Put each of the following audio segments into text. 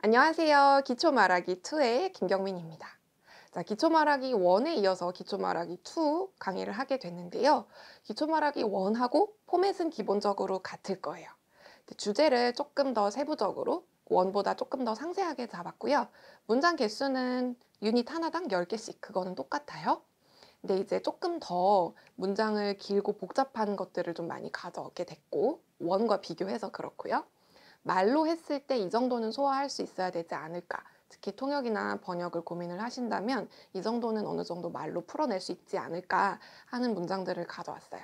안녕하세요. 기초 말하기 2의 김경민입니다. 자, 기초 말하기 1에 이어서 기초 말하기 2 강의를 하게 됐는데요. 기초 말하기 1하고 포맷은 기본적으로 같을 거예요. 주제를 조금 더 세부적으로 1보다 조금 더 상세하게 잡았고요. 문장 개수는 유닛 하나당 10개씩 그거는 똑같아요. 근데 이제 조금 더 문장을 길고 복잡한 것들을 좀 많이 가져오게 됐고 1과 비교해서 그렇고요. 말로 했을 때 이 정도는 소화할 수 있어야 되지 않을까. 특히 통역이나 번역을 고민을 하신다면 이 정도는 어느 정도 말로 풀어낼 수 있지 않을까 하는 문장들을 가져왔어요.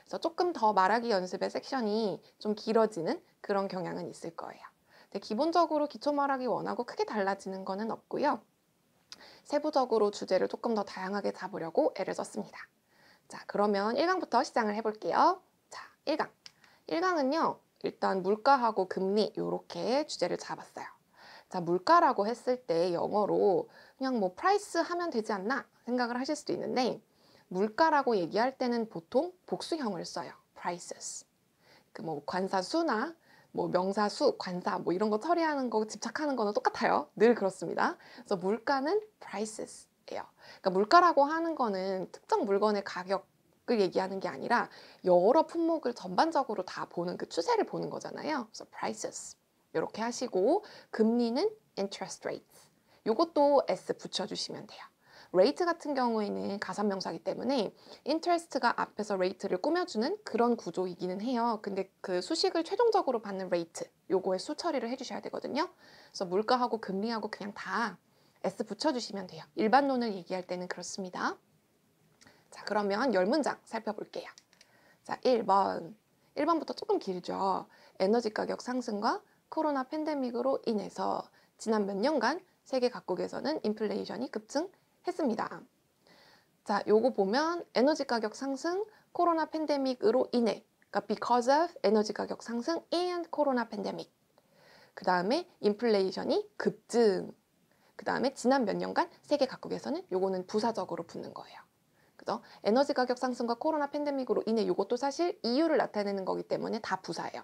그래서 조금 더 말하기 연습의 섹션이 좀 길어지는 그런 경향은 있을 거예요. 근데 기본적으로 기초 말하기 원하고 크게 달라지는 거는 없고요. 세부적으로 주제를 조금 더 다양하게 잡으려고 애를 썼습니다. 자, 그러면 1강부터 시작을 해볼게요. 자, 1강. 1강은요. 일단 물가하고 금리 이렇게 주제를 잡았어요. 자, 물가라고 했을 때 영어로 그냥 뭐 price 하면 되지 않나 생각을 하실 수도 있는데 물가라고 얘기할 때는 보통 복수형을 써요. prices. 그 뭐 관사수나 뭐 명사수, 관사 뭐 이런 거 처리하는 거 집착하는 거는 똑같아요. 늘 그렇습니다. 그래서 물가는 prices예요. 그러니까 물가라고 하는 거는 특정 물건의 가격을 얘기하는 게 아니라 여러 품목을 전반적으로 다 보는 그 추세를 보는 거잖아요. 그래서 prices 이렇게 하시고 금리는 interest rates. 요것도 s 붙여주시면 돼요. rate 같은 경우에는 가산명사이기 때문에 interest가 앞에서 rate를 꾸며주는 그런 구조이기는 해요. 근데 그 수식을 최종적으로 받는 rate 요거에 수 처리를 해주셔야 되거든요. 그래서 물가하고 금리하고 그냥 다 s 붙여주시면 돼요. 일반론을 얘기할 때는 그렇습니다. 자, 그러면 10문장 살펴볼게요. 자, 1번. 1번부터 조금 길죠. 에너지 가격 상승과 코로나 팬데믹으로 인해서 지난 몇 년간 세계 각국에서는 인플레이션이 급증했습니다. 자, 요거 보면 에너지 가격 상승, 코로나 팬데믹으로 인해, 그러니까 because of 에너지 가격 상승 and 코로나 팬데믹. 그 다음에 인플레이션이 급증. 그 다음에 지난 몇 년간 세계 각국에서는 요거는 부사적으로 붙는 거예요. 그죠? 에너지 가격 상승과 코로나 팬데믹으로 인해 요것도 사실 이유를 나타내는 거기 때문에 다 부사예요.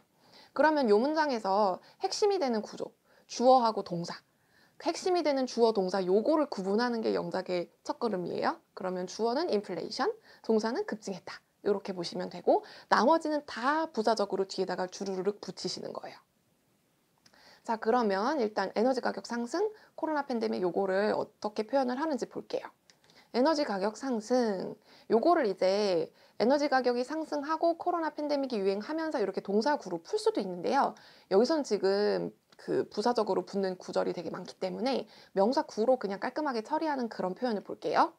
그러면 요 문장에서 핵심이 되는 구조, 주어하고 동사. 핵심이 되는 주어 동사 요거를 구분하는 게 영작의 첫걸음이에요. 그러면 주어는 인플레이션, 동사는 급증했다. 이렇게 보시면 되고 나머지는 다 부사적으로 뒤에다가 주르륵 붙이시는 거예요. 자, 그러면 일단 에너지 가격 상승, 코로나 팬데믹 요거를 어떻게 표현을 하는지 볼게요. 에너지 가격 상승 요거를 이제 에너지 가격이 상승하고 코로나 팬데믹이 유행하면서 이렇게 동사구로 풀 수도 있는데요. 여기선 지금 그 부사적으로 붙는 구절이 되게 많기 때문에 명사구로 그냥 깔끔하게 처리하는 그런 표현을 볼게요.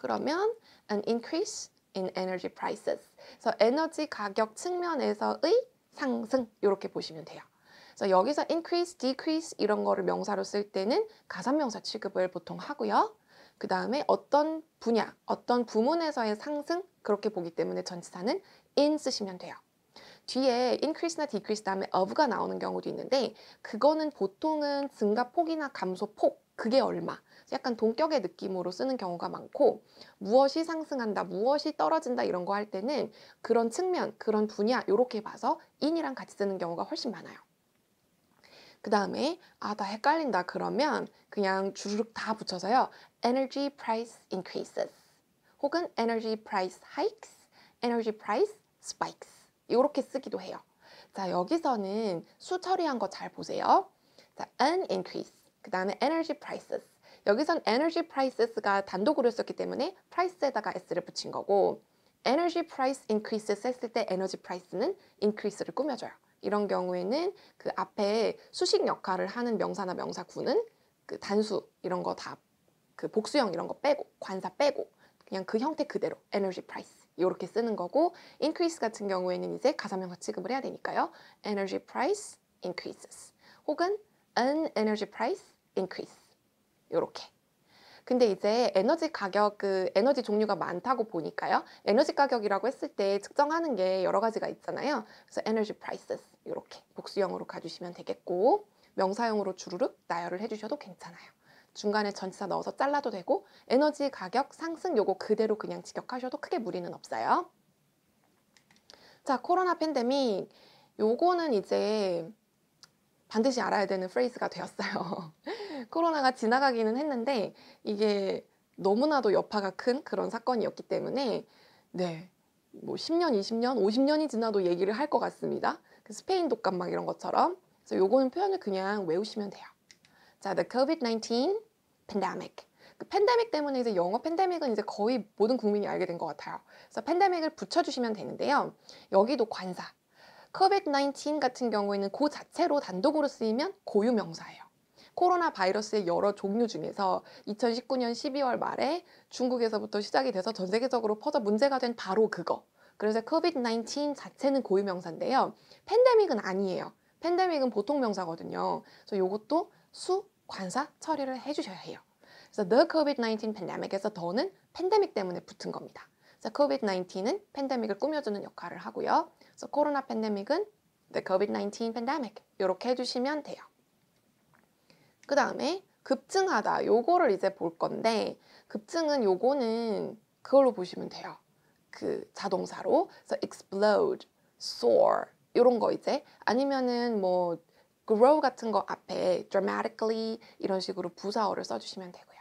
그러면 an increase in energy prices. 그래서 에너지 가격 측면에서의 상승 이렇게 보시면 돼요. 그래서 여기서 increase, decrease 이런 거를 명사로 쓸 때는 가산명사 취급을 보통 하고요. 그 다음에 어떤 분야, 어떤 부문에서의 상승 그렇게 보기 때문에 전치사는 in 쓰시면 돼요. 뒤에 increase나 decrease 다음에 of가 나오는 경우도 있는데 그거는 보통은 증가폭이나 감소폭 그게 얼마 약간 동격의 느낌으로 쓰는 경우가 많고 무엇이 상승한다, 무엇이 떨어진다 이런 거 할 때는 그런 측면, 그런 분야 이렇게 봐서 in이랑 같이 쓰는 경우가 훨씬 많아요. 그 다음에 나 헷갈린다 그러면 그냥 주르륵 다 붙여서요. Energy price increases 혹은 Energy price hikes, Energy price spikes 이렇게 쓰기도 해요. 자, 여기서는 수 처리한 거 잘 보세요. 자, an increase 그 다음에 Energy prices 여기선 Energy prices가 단독으로 썼기 때문에 price에다가 s를 붙인 거고 Energy price increases 했을 때 Energy price는 increase를 꾸며줘요. 이런 경우에는 그 앞에 수식 역할을 하는 명사나 명사구는 그 단수 이런 거 다 그 복수형 이런 거 빼고 관사 빼고 그냥 그 형태 그대로 energy price 이렇게 쓰는 거고 increase 같은 경우에는 이제 가사명사 취급을 해야 되니까요. energy price increases 혹은 an energy price increase 이렇게. 근데 이제 에너지 가격, 그 에너지 종류가 많다고 보니까요. 에너지 가격이라고 했을 때 측정하는 게 여러 가지가 있잖아요. 그래서 energy prices 이렇게 복수형으로 가주시면 되겠고 명사형으로 주르륵 나열을 해주셔도 괜찮아요. 중간에 전치사 넣어서 잘라도 되고 에너지 가격 상승 요거 그대로 그냥 직역하셔도 크게 무리는 없어요. 자, 코로나 팬데믹 요거는 이제 반드시 알아야 되는 프레이즈가 되었어요. 코로나가 지나가기는 했는데 이게 너무나도 여파가 큰 그런 사건이었기 때문에 네, 뭐 10년, 20년, 50년이 지나도 얘기를 할 것 같습니다. 그 스페인 독감 막 이런 것처럼. 그래서 요거는 표현을 그냥 외우시면 돼요. 자, the COVID-19 pandemic. 그 팬데믹 때문에 이제 영어 팬데믹은 이제 거의 모든 국민이 알게 된 것 같아요. 그래서 팬데믹을 붙여주시면 되는데요. 여기도 관사. COVID-19 같은 경우에는 그 자체로 단독으로 쓰이면 고유 명사예요. 코로나 바이러스의 여러 종류 중에서 2019년 12월 말에 중국에서부터 시작이 돼서 전 세계적으로 퍼져 문제가 된 바로 그거. 그래서 COVID-19 자체는 고유 명사인데요. 팬데믹은 아니에요. 팬데믹은 보통 명사거든요. 그래서 이것도 수, 관사 처리를 해주셔야 해요. 그래서 the COVID-19 pandemic에서 더는 팬데믹 때문에 붙은 겁니다. 그래서 COVID-19은 팬데믹을 꾸며주는 역할을 하고요. 그래서 코로나 팬데믹은 the COVID-19 pandemic 이렇게 해주시면 돼요. 그 다음에 급증하다 요거를 이제 볼 건데 급증은 요거는 그걸로 보시면 돼요. 그 자동사로 그래서 explode, soar 이런 거 이제 아니면은 뭐 grow 같은 거 앞에 dramatically 이런 식으로 부사어를 써주시면 되고요.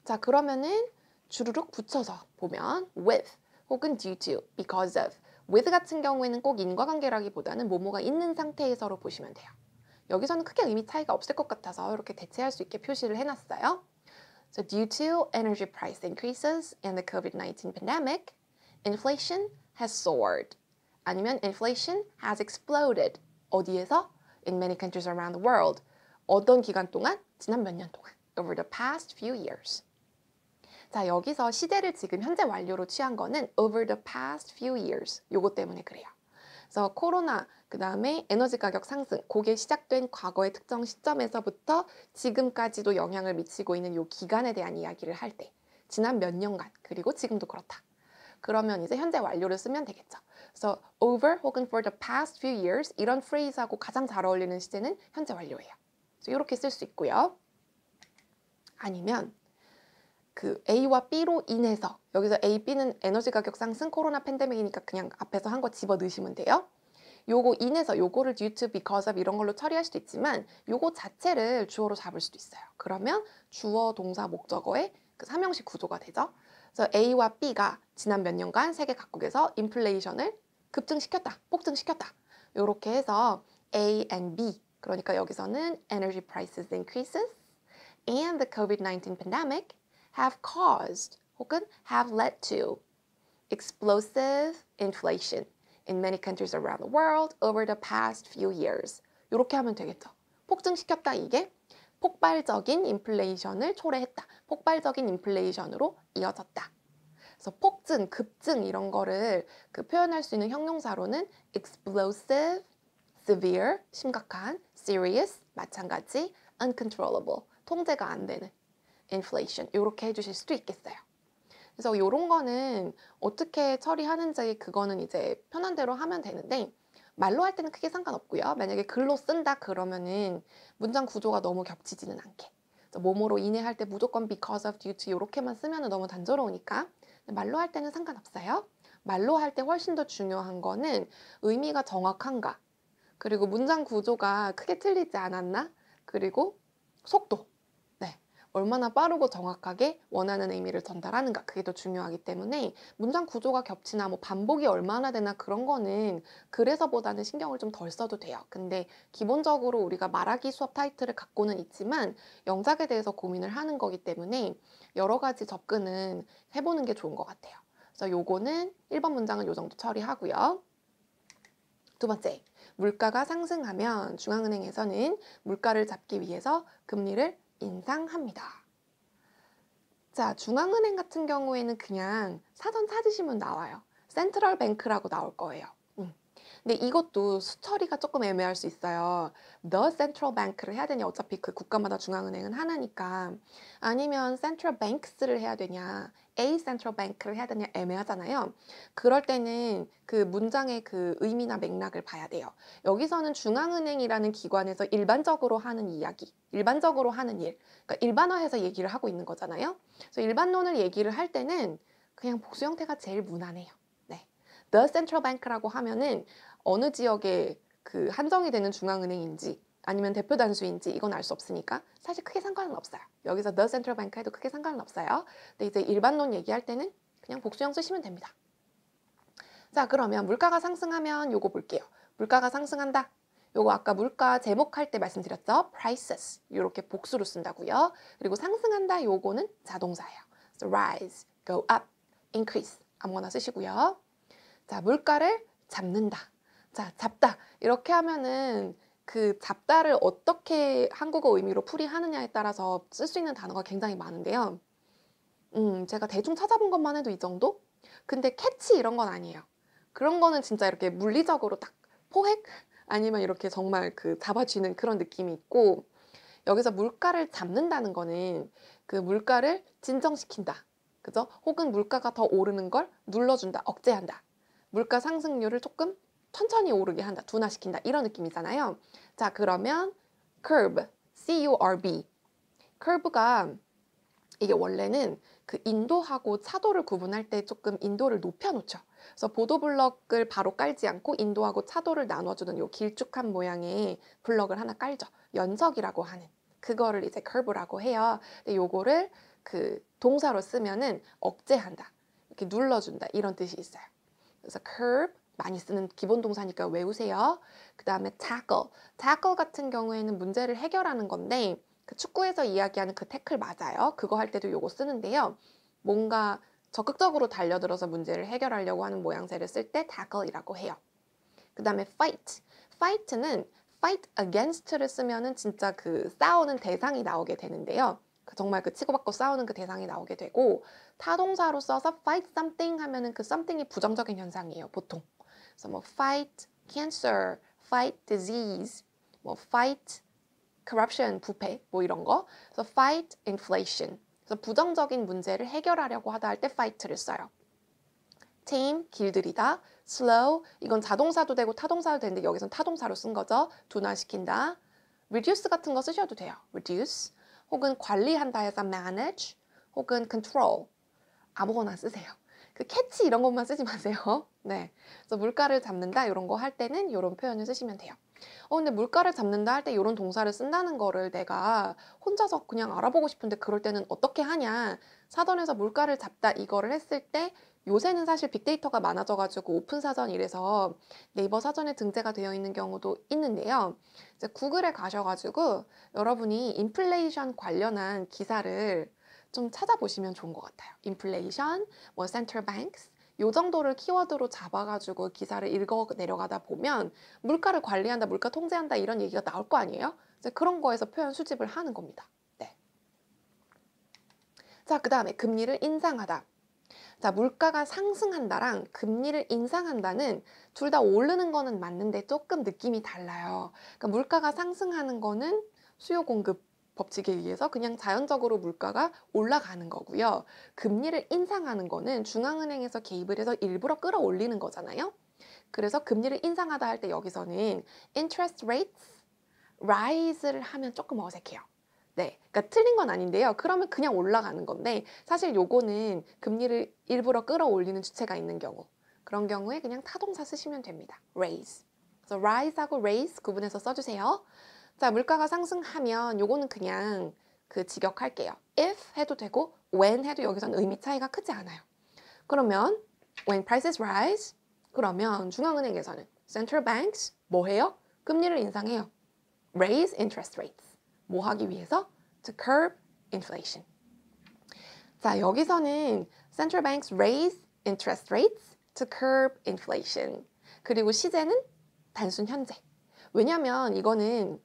자 그러면은 주르륵 붙여서 보면 with 혹은 due to, because of with 같은 경우에는 꼭 인과관계라기보다는 뭐뭐가 있는 상태에서로 보시면 돼요. 여기서는 크게 의미 차이가 없을 것 같아서 이렇게 대체할 수 있게 표시를 해놨어요. So due to energy price increases and the COVID-19 pandemic, inflation has soared. 아니면 inflation has exploded. 어디에서? In many countries around the world. 어떤 기간 동안? 지난 몇 년 동안. Over the past few years. 자, 여기서 시제를 지금 현재 완료로 취한 거는 over the past few years. 요거 때문에 그래요. 그래서 코로나, 그 다음에 에너지 가격 상승, 그게 시작된 과거의 특정 시점에서부터 지금까지도 영향을 미치고 있는 요 기간에 대한 이야기를 할 때, 지난 몇 년간, 그리고 지금도 그렇다. 그러면 이제 현재 완료를 쓰면 되겠죠. 그래서 over 혹은 for the past few years 이런 프레이즈하고 가장 잘 어울리는 시제는 현재 완료예요. 그래서 이렇게 쓸 수 있고요. 아니면 그 A와 B로 인해서 여기서 A, B는 에너지 가격 상승, 코로나 팬데믹이니까 그냥 앞에서 한 거 집어 넣으시면 돼요. 요거 인해서 요거를 due to, because of 이런 걸로 처리할 수도 있지만 요거 자체를 주어로 잡을 수도 있어요. 그러면 주어, 동사, 목적어의 그 삼형식 구조가 되죠. 그래서 A와 B가 지난 몇 년간 세계 각국에서 인플레이션을 급증시켰다, 폭증시켰다. 요렇게 해서 A and B 그러니까 여기서는 energy prices increases and the COVID-19 pandemic have caused 혹은 have led to explosive inflation in many countries around the world over the past few years. 이렇게 하면 되겠죠. 폭증시켰다 이게 폭발적인 인플레이션을 초래했다. 폭발적인 인플레이션으로 이어졌다. 그래서 폭증, 급증 이런 거를 그 표현할 수 있는 형용사로는 explosive, severe, 심각한, serious, 마찬가지, uncontrollable, 통제가 안 되는 inflation 이렇게 해주실 수도 있겠어요. 그래서 이런 거는 어떻게 처리하는지 그거는 이제 편한 대로 하면 되는데 말로 할 때는 크게 상관없고요. 만약에 글로 쓴다 그러면은 문장 구조가 너무 겹치지는 않게 뭐뭐로 인해 할 때 무조건 because of, due to 이렇게만 쓰면 너무 단조로우니까 말로 할 때는 상관없어요. 말로 할 때 훨씬 더 중요한 거는 의미가 정확한가 그리고 문장 구조가 크게 틀리지 않았나 그리고 속도 얼마나 빠르고 정확하게 원하는 의미를 전달하는가 그게 더 중요하기 때문에 문장 구조가 겹치나 뭐 반복이 얼마나 되나 그런 거는 그래서보다는 신경을 좀 덜 써도 돼요. 근데 기본적으로 우리가 말하기 수업 타이틀을 갖고는 있지만 영작에 대해서 고민을 하는 거기 때문에 여러 가지 접근은 해보는 게 좋은 것 같아요. 그래서 요거는 1번 문장은 요 정도 처리하고요. 두 번째, 물가가 상승하면 중앙은행에서는 물가를 잡기 위해서 금리를 인상합니다. 자, 중앙은행 같은 경우에는 그냥 사전 찾으시면 나와요. 센트럴 뱅크라고 나올 거예요. 근데 이것도 수처리가 조금 애매할 수 있어요. The Central Bank를 해야 되냐? 어차피 그 국가마다 중앙은행은 하나니까. 아니면 Central Banks를 해야 되냐? A Central Bank를 해야 되냐? 애매하잖아요. 그럴 때는 그 문장의 그 의미나 맥락을 봐야 돼요. 여기서는 중앙은행이라는 기관에서 일반적으로 하는 이야기, 일반적으로 하는 일, 그러니까 일반화해서 얘기를 하고 있는 거잖아요. 그래서 일반론을 얘기를 할 때는 그냥 복수 형태가 제일 무난해요. 네. The Central Bank라고 하면은 어느 지역에 그 한정이 되는 중앙은행인지 아니면 대표 단수인지 이건 알 수 없으니까 사실 크게 상관은 없어요. 여기서 the central bank 해도 크게 상관은 없어요. 근데 이제 일반론 얘기할 때는 그냥 복수형 쓰시면 됩니다. 자, 그러면 물가가 상승하면 요거 볼게요. 물가가 상승한다. 요거 아까 물가 제목할 때 말씀드렸죠? prices. 이렇게 복수로 쓴다고요. 그리고 상승한다 요거는 자동사예요. So rise, go up, increase 아무거나 쓰시고요. 자, 물가를 잡는다. 자, 잡다. 이렇게 하면은 그 잡다를 어떻게 한국어 의미로 풀이하느냐에 따라서 쓸 수 있는 단어가 굉장히 많은데요. 제가 대충 찾아본 것만 해도 이 정도? 근데 캐치 이런 건 아니에요. 그런 거는 진짜 이렇게 물리적으로 딱 포획? 아니면 이렇게 정말 그 잡아쥐는 그런 느낌이 있고, 여기서 물가를 잡는다는 거는 그 물가를 진정시킨다. 그죠? 혹은 물가가 더 오르는 걸 눌러준다, 억제한다. 물가 상승률을 조금 천천히 오르게 한다, 둔화시킨다. 이런 느낌이잖아요. 자, 그러면 curb, C-U-R-B. curve가 이게 원래는 그 인도하고 차도를 구분할 때 조금 인도를 높여놓죠. 그래서 보도블럭을 바로 깔지 않고 인도하고 차도를 나눠주는 요 길쭉한 모양의 블럭을 하나 깔죠. 연석이라고 하는 그거를 이제 curve라고 해요. 근데 요거를 그 동사로 쓰면은 억제한다, 이렇게 눌러준다 이런 뜻이 있어요. 그래서 curb 많이 쓰는 기본 동사니까 외우세요. 그 다음에 tackle. tackle 같은 경우에는 문제를 해결하는 건데 그 축구에서 이야기하는 그 태클 맞아요. 그거 할 때도 요거 쓰는데요. 뭔가 적극적으로 달려들어서 문제를 해결하려고 하는 모양새를 쓸 때 tackle이라고 해요. 그 다음에 fight. fight는 fight against를 쓰면은 진짜 그 싸우는 대상이 나오게 되는데요. 정말 그 치고받고 싸우는 그 대상이 나오게 되고, 타동사로 써서 fight something 하면은 그 something이 부정적인 현상이에요, 보통. 그래서 뭐 fight cancer, fight disease, 뭐 fight corruption, 부패, 뭐 이런 거. 그래서 fight inflation. 그래서 부정적인 문제를 해결하려고 하다 할 때 fight를 써요. tame, 길들이다. slow, 이건 자동사도 되고 타동사도 되는데 여기선 타동사로 쓴 거죠. 둔화시킨다. reduce 같은 거 쓰셔도 돼요. reduce. 혹은 관리한다 해서 manage. 혹은 control. 아무거나 쓰세요. 그 캐치 이런 것만 쓰지 마세요. 네. 그래서 물가를 잡는다 이런 거 할 때는 이런 표현을 쓰시면 돼요. 근데 물가를 잡는다 할 때 이런 동사를 쓴다는 거를 내가 혼자서 그냥 알아보고 싶은데 그럴 때는 어떻게 하냐. 사전에서 물가를 잡다 이거를 했을 때 요새는 사실 빅데이터가 많아져가지고 오픈 사전 이래서 네이버 사전에 등재가 되어 있는 경우도 있는데요. 이제 구글에 가셔가지고 여러분이 인플레이션 관련한 기사를 좀 찾아보시면 좋은 것 같아요. 인플레이션, 뭐 센트럴 뱅크스 요 정도를 키워드로 잡아가지고 기사를 읽어 내려가다 보면 물가를 관리한다, 물가 통제한다 이런 얘기가 나올 거 아니에요? 이제 그런 거에서 표현 수집을 하는 겁니다. 네. 자, 그 다음에 금리를 인상하다. 자, 물가가 상승한다랑 금리를 인상한다는 둘 다 오르는 거는 맞는데 조금 느낌이 달라요. 그러니까 물가가 상승하는 거는 수요 공급 법칙에 의해서 그냥 자연적으로 물가가 올라가는 거고요. 금리를 인상하는 거는 중앙은행에서 개입을 해서 일부러 끌어올리는 거잖아요. 그래서 금리를 인상하다 할 때 여기서는 interest rates rise를 하면 조금 어색해요. 네, 그러니까 틀린 건 아닌데요. 그러면 그냥 올라가는 건데 사실 요거는 금리를 일부러 끌어올리는 주체가 있는 경우, 그런 경우에 그냥 타동사 쓰시면 됩니다. raise. 그래서 rise하고 raise 구분해서 써주세요. 자, 물가가 상승하면 요거는 그냥 그 직역할게요. if 해도 되고 when 해도 여기서는 의미 차이가 크지 않아요. 그러면 when prices rise, 그러면 중앙은행에서는 central banks 뭐 해요? 금리를 인상해요. raise interest rates. 뭐 하기 위해서? To curb inflation. 자, 여기서는 central banks raise interest rates to curb inflation. 그리고 시제는 단순 현재. 왜냐면 이거는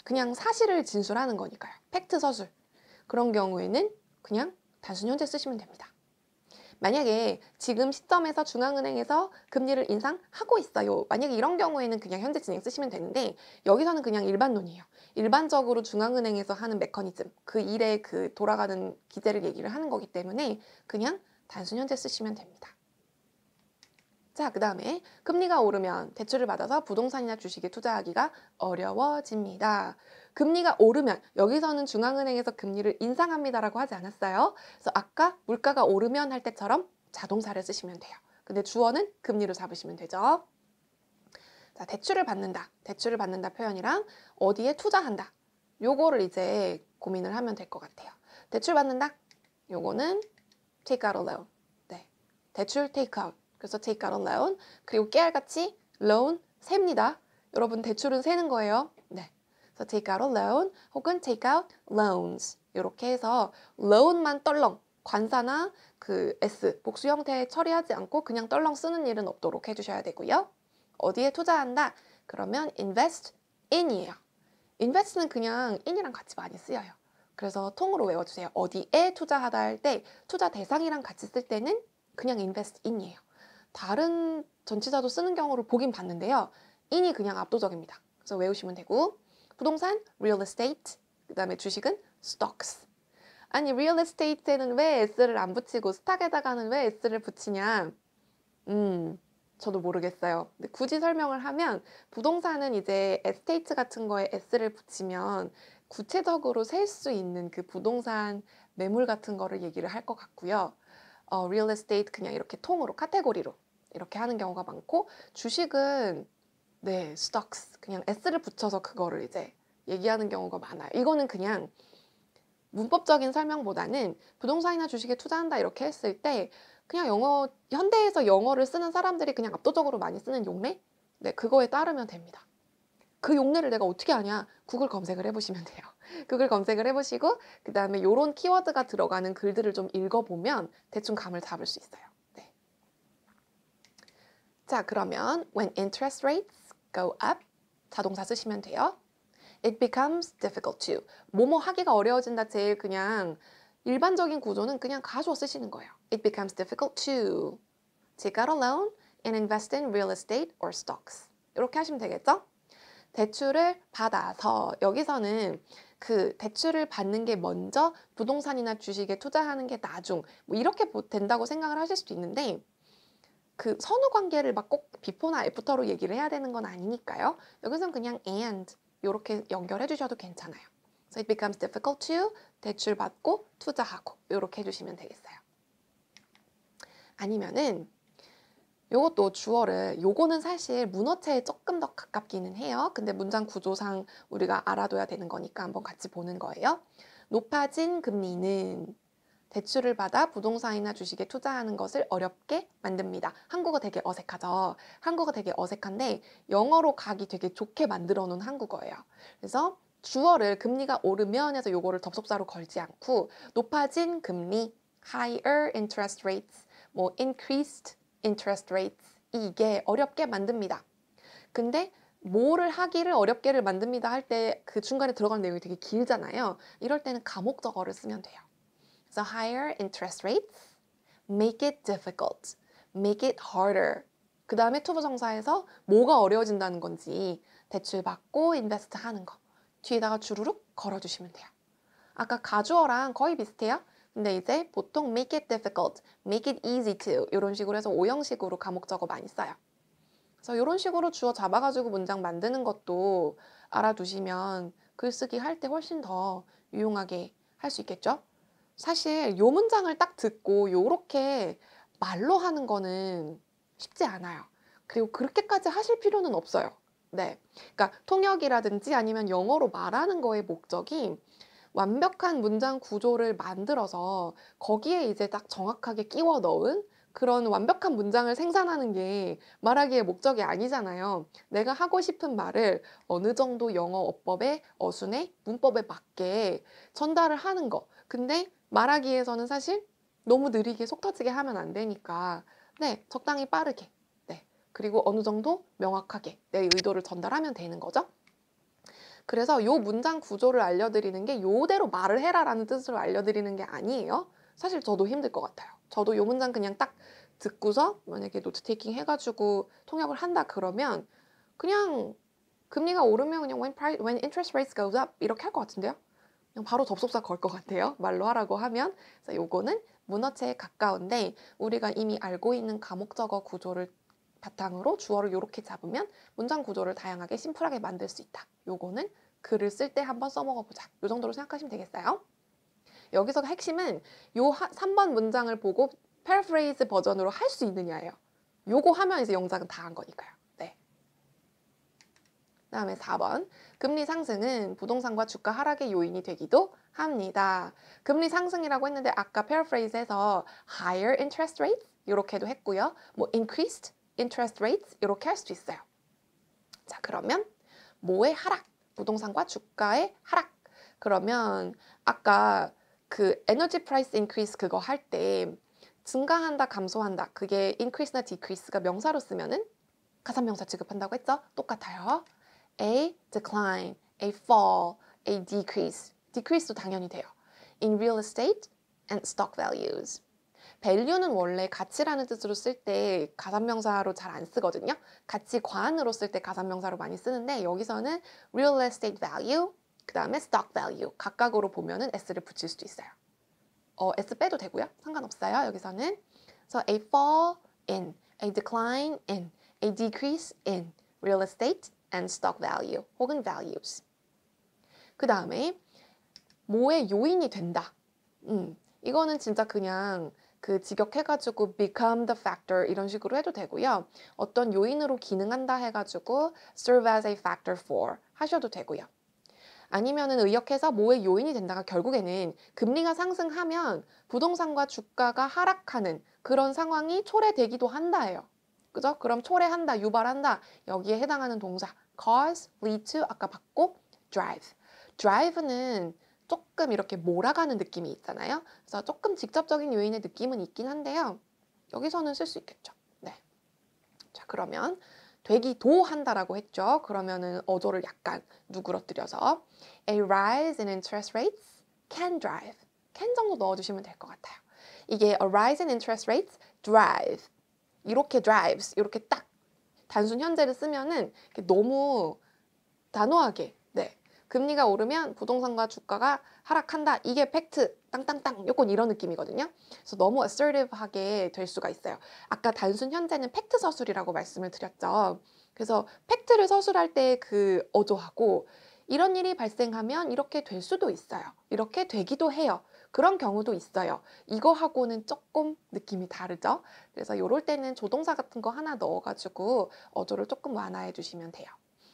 그냥 사실을 진술하는 거니까요. 팩트 서술. 그런 경우에는 그냥 단순 현재 쓰시면 됩니다. 만약에 지금 시점에서 중앙은행에서 금리를 인상하고 있어요. 만약에 이런 경우에는 그냥 현재 진행 쓰시면 되는데 여기서는 그냥 일반론이에요. 일반적으로 중앙은행에서 하는 메커니즘, 그 일의 그 돌아가는 기제를 얘기를 하는 거기 때문에 그냥 단순 현재 쓰시면 됩니다. 자, 그 다음에 금리가 오르면 대출을 받아서 부동산이나 주식에 투자하기가 어려워집니다. 금리가 오르면 여기서는 중앙은행에서 금리를 인상합니다라고 하지 않았어요. 그래서 아까 물가가 오르면 할 때처럼 자동사를 쓰시면 돼요. 근데 주어는 금리로 잡으시면 되죠. 자, 대출을 받는다. 대출을 받는다 표현이랑 어디에 투자한다. 요거를 이제 고민을 하면 될 것 같아요. 대출 받는다. 요거는 take out a loan. 네. 대출 take out. 그래서 take out a loan. 그리고 깨알같이 loan 셉니다. 여러분 대출은 세는 거예요. 네. 그래서 take out a loan 혹은 take out loans. 이렇게 해서 loan만 떨렁 관사나 그 S 복수 형태에 처리하지 않고 그냥 떨렁 쓰는 일은 없도록 해주셔야 되고요. 어디에 투자한다? 그러면 invest in이에요. invest는 그냥 in이랑 같이 많이 쓰여요. 그래서 통으로 외워주세요. 어디에 투자하다 할 때 투자 대상이랑 같이 쓸 때는 그냥 invest in이에요. 다른 전치사도 쓰는 경우를 보긴 봤는데요. in이 그냥 압도적입니다. 그래서 외우시면 되고 부동산 real estate 그 다음에 주식은 stocks. 아니 real estate에는 왜 s를 안 붙이고 스탁에다가는 왜 s를 붙이냐? 저도 모르겠어요. 근데 굳이 설명을 하면 부동산은 이제 에스테이트 같은 거에 s를 붙이면 구체적으로 셀 수 있는 그 부동산 매물 같은 거를 얘기를 할 것 같고요. real estate 그냥 이렇게 통으로 카테고리로 이렇게 하는 경우가 많고 주식은 네, stocks 그냥 s를 붙여서 그거를 이제 얘기하는 경우가 많아요. 이거는 그냥 문법적인 설명보다는 부동산이나 주식에 투자한다 이렇게 했을 때 그냥 현대에서 영어를 쓰는 사람들이 그냥 압도적으로 많이 쓰는 용례? 네, 그거에 따르면 됩니다. 그 용례를 내가 어떻게 아냐? 구글 검색을 해보시면 돼요. 구글 검색을 해보시고 그 다음에 이런 키워드가 들어가는 글들을 좀 읽어보면 대충 감을 잡을 수 있어요. 네. 자, 그러면 when interest rates go up 자동사 쓰시면 돼요. It becomes difficult to. 뭐뭐 하기가 어려워진다 제일 그냥 일반적인 구조는 그냥 가주어 쓰시는 거예요. It becomes difficult to take out a loan and invest in real estate or stocks. 이렇게 하시면 되겠죠? 대출을 받아서 여기서는 그 대출을 받는 게 먼저 부동산이나 주식에 투자하는 게 나중 뭐 이렇게 된다고 생각을 하실 수도 있는데 그 선후 관계를 막 꼭 before나 after로 얘기를 해야 되는 건 아니니까요. 여기서는 그냥 and 이렇게 연결해 주셔도 괜찮아요. So it becomes difficult to 대출 받고 투자하고 이렇게 해주시면 되겠어요. 아니면은 요것도 주어를 요거는 사실 문어체에 조금 더 가깝기는 해요. 근데 문장 구조상 우리가 알아둬야 되는 거니까 한번 같이 보는 거예요. 높아진 금리는 대출을 받아 부동산이나 주식에 투자하는 것을 어렵게 만듭니다. 한국어 되게 어색하죠? 한국어 되게 어색한데 영어로 가기 되게 좋게 만들어 놓은 한국어예요. 그래서 주어를 금리가 오르면 해서 요거를 접속사로 걸지 않고 높아진 금리, higher interest rates, 뭐 increased interest rates 이게 어렵게 만듭니다. 근데 뭐를 하기를 어렵게를 만듭니다 할 때 그 중간에 들어가는 내용이 되게 길잖아요. 이럴 때는 가목적어를 쓰면 돼요. So higher interest rates make it difficult, make it harder. 그 다음에 투부정사에서 뭐가 어려워진다는 건지 대출 받고 인베스트 하는 거 뒤에다가 주르륵 걸어주시면 돼요. 아까 가주어랑 거의 비슷해요. 근데 이제 보통 make it difficult, make it easy to 이런 식으로 해서 오형식으로 가목적어 많이 써요. 그래서 이런 식으로 주어 잡아가지고 문장 만드는 것도 알아두시면 글쓰기 할 때 훨씬 더 유용하게 할 수 있겠죠? 사실 요 문장을 딱 듣고 요렇게 말로 하는 거는 쉽지 않아요. 그리고 그렇게까지 하실 필요는 없어요. 네. 그러니까 통역이라든지 아니면 영어로 말하는 거의 목적이 완벽한 문장 구조를 만들어서 거기에 이제 딱 정확하게 끼워 넣은 그런 완벽한 문장을 생산하는 게 말하기의 목적이 아니잖아요. 내가 하고 싶은 말을 어느 정도 영어 어법의 어순의 문법에 맞게 전달을 하는 거. 근데 말하기에서는 사실 너무 느리게 속 터지게 하면 안 되니까 네, 적당히 빠르게 네, 그리고 어느 정도 명확하게 내 의도를 전달하면 되는 거죠. 그래서 요 문장 구조를 알려드리는 게 요대로 말을 해라라는 뜻으로 알려드리는 게 아니에요. 사실 저도 힘들 것 같아요. 저도 요 문장 그냥 딱 듣고서 만약에 노트 테이킹 해가지고 통역을 한다 그러면 그냥 금리가 오르면 그냥 when interest rates goes up 이렇게 할 것 같은데요. 그냥 바로 접속사 걸 것 같아요. 말로 하라고 하면. 그래서 요거는 문어체에 가까운데 우리가 이미 알고 있는 가목적어 구조를 바탕으로 주어를 이렇게 잡으면 문장 구조를 다양하게 심플하게 만들 수 있다. 요거는 글을 쓸 때 한번 써먹어 보자. 요 정도로 생각하시면 되겠어요. 여기서 핵심은 요 3번 문장을 보고 패러프레이즈 버전으로 할 수 있느냐예요. 요거 하면 이제 영작은 다 한 거니까요. 네. 그다음에 4번. 금리 상승은 부동산과 주가 하락의 요인이 되기도 합니다. 금리 상승이라고 했는데 아까 paraphrase에서 higher interest rates 이렇게도 했고요. 뭐 increased interest rates 이렇게 할 수도 있어요. 자, 그러면 뭐의 하락? 부동산과 주가의 하락. 그러면 아까 그 에너지 프라이스 인크리스 그거 할 때 증가한다, 감소한다. 그게 increase나 decrease가 명사로 쓰면은 가산명사 취급한다고 했죠? 똑같아요. A decline, a fall, a decrease. decrease도 당연히 돼요. In real estate and stock values. value는 원래 가치라는 뜻으로 쓸 때 가산명사로 잘 안 쓰거든요. 가치관으로 쓸 때 가산명사로 많이 쓰는데 여기서는 real estate value, 그 다음에 stock value 각각으로 보면은 s를 붙일 수도 있어요. s 빼도 되고요. 상관없어요. 여기서는 so a fall in, a decline in, a decrease in real estate and stock value 혹은 values. 그 다음에 뭐의 요인이 된다. 이거는 진짜 그냥 그 직역해가지고 become the factor 이런 식으로 해도 되고요. 어떤 요인으로 기능한다 해가지고 serve as a factor for 하셔도 되고요. 아니면은 의역해서 뭐의 요인이 된다가 결국에는 금리가 상승하면 부동산과 주가가 하락하는 그런 상황이 초래되기도 한다예요. 그죠? 그럼 초래한다, 유발한다 여기에 해당하는 동사 cause, lead to 아까 봤고 drive. drive는 조금 이렇게 몰아가는 느낌이 있잖아요. 그래서 조금 직접적인 요인의 느낌은 있긴 한데요. 여기서는 쓸 수 있겠죠. 네. 자, 그러면 되기도 한다라고 했죠. 그러면은 어조를 약간 누그러뜨려서 A rise in interest rates can drive. can 정도 넣어주시면 될 것 같아요. 이게 a rise in interest rates drive. 이렇게 drives. 이렇게 딱 단순 현재를 쓰면은 너무 단호하게 네. 금리가 오르면 부동산과 주가가 하락한다. 이게 팩트, 땅땅땅, 요건 이런 느낌이거든요. 그래서 너무 assertive하게 될 수가 있어요. 아까 단순 현재는 팩트 서술이라고 말씀을 드렸죠. 그래서 팩트를 서술할 때 그 어조하고 이런 일이 발생하면 이렇게 될 수도 있어요. 이렇게 되기도 해요. 그런 경우도 있어요. 이거하고는 조금 느낌이 다르죠. 그래서 이럴 때는 조동사 같은 거 하나 넣어가지고 어조를 조금 완화해 주시면 돼요.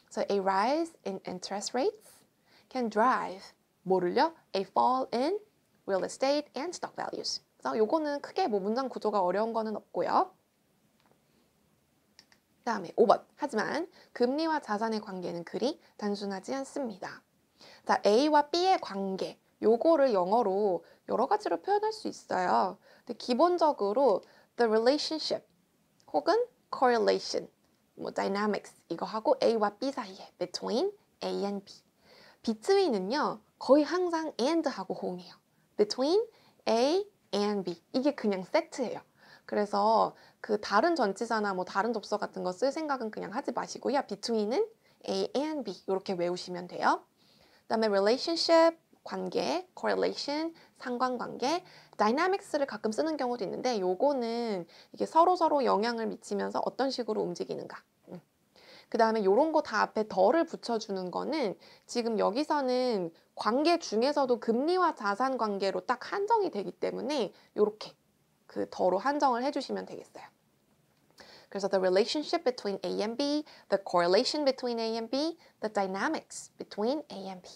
So a rise in interest rates can drive 뭐를요? A fall in real estate and stock values. 그래서 요거는 크게 뭐 문장 구조가 어려운 거는 없고요. 그 다음에 5번. 하지만 금리와 자산의 관계는 그리 단순하지 않습니다. 자, A와 B의 관계. 요거를 영어로 여러 가지로 표현할 수 있어요. 근데 기본적으로 the relationship 혹은 correlation, 뭐 dynamics 이거 하고 A와 B 사이에 between A and B. between은요 거의 항상 and하고 호응해요. between A and B 이게 그냥 세트예요. 그래서 그 다른 전치사나 뭐 다른 접속 같은 거 쓸 생각은 그냥 하지 마시고요. between은 A and B 이렇게 외우시면 돼요. 그다음에 relationship 관계, correlation 상관관계, dynamics를 가끔 쓰는 경우도 있는데 요거는 이게 서로 영향을 미치면서 어떤 식으로 움직이는가. 그 다음에 요런 거 다 앞에 더를 붙여주는 거는 지금 여기서는 관계 중에서도 금리와 자산 관계로 딱 한정이 되기 때문에 요렇게 그 더로 한정을 해주시면 되겠어요. 그래서 the relationship between A and B, the correlation between A and B, the dynamics between A and B.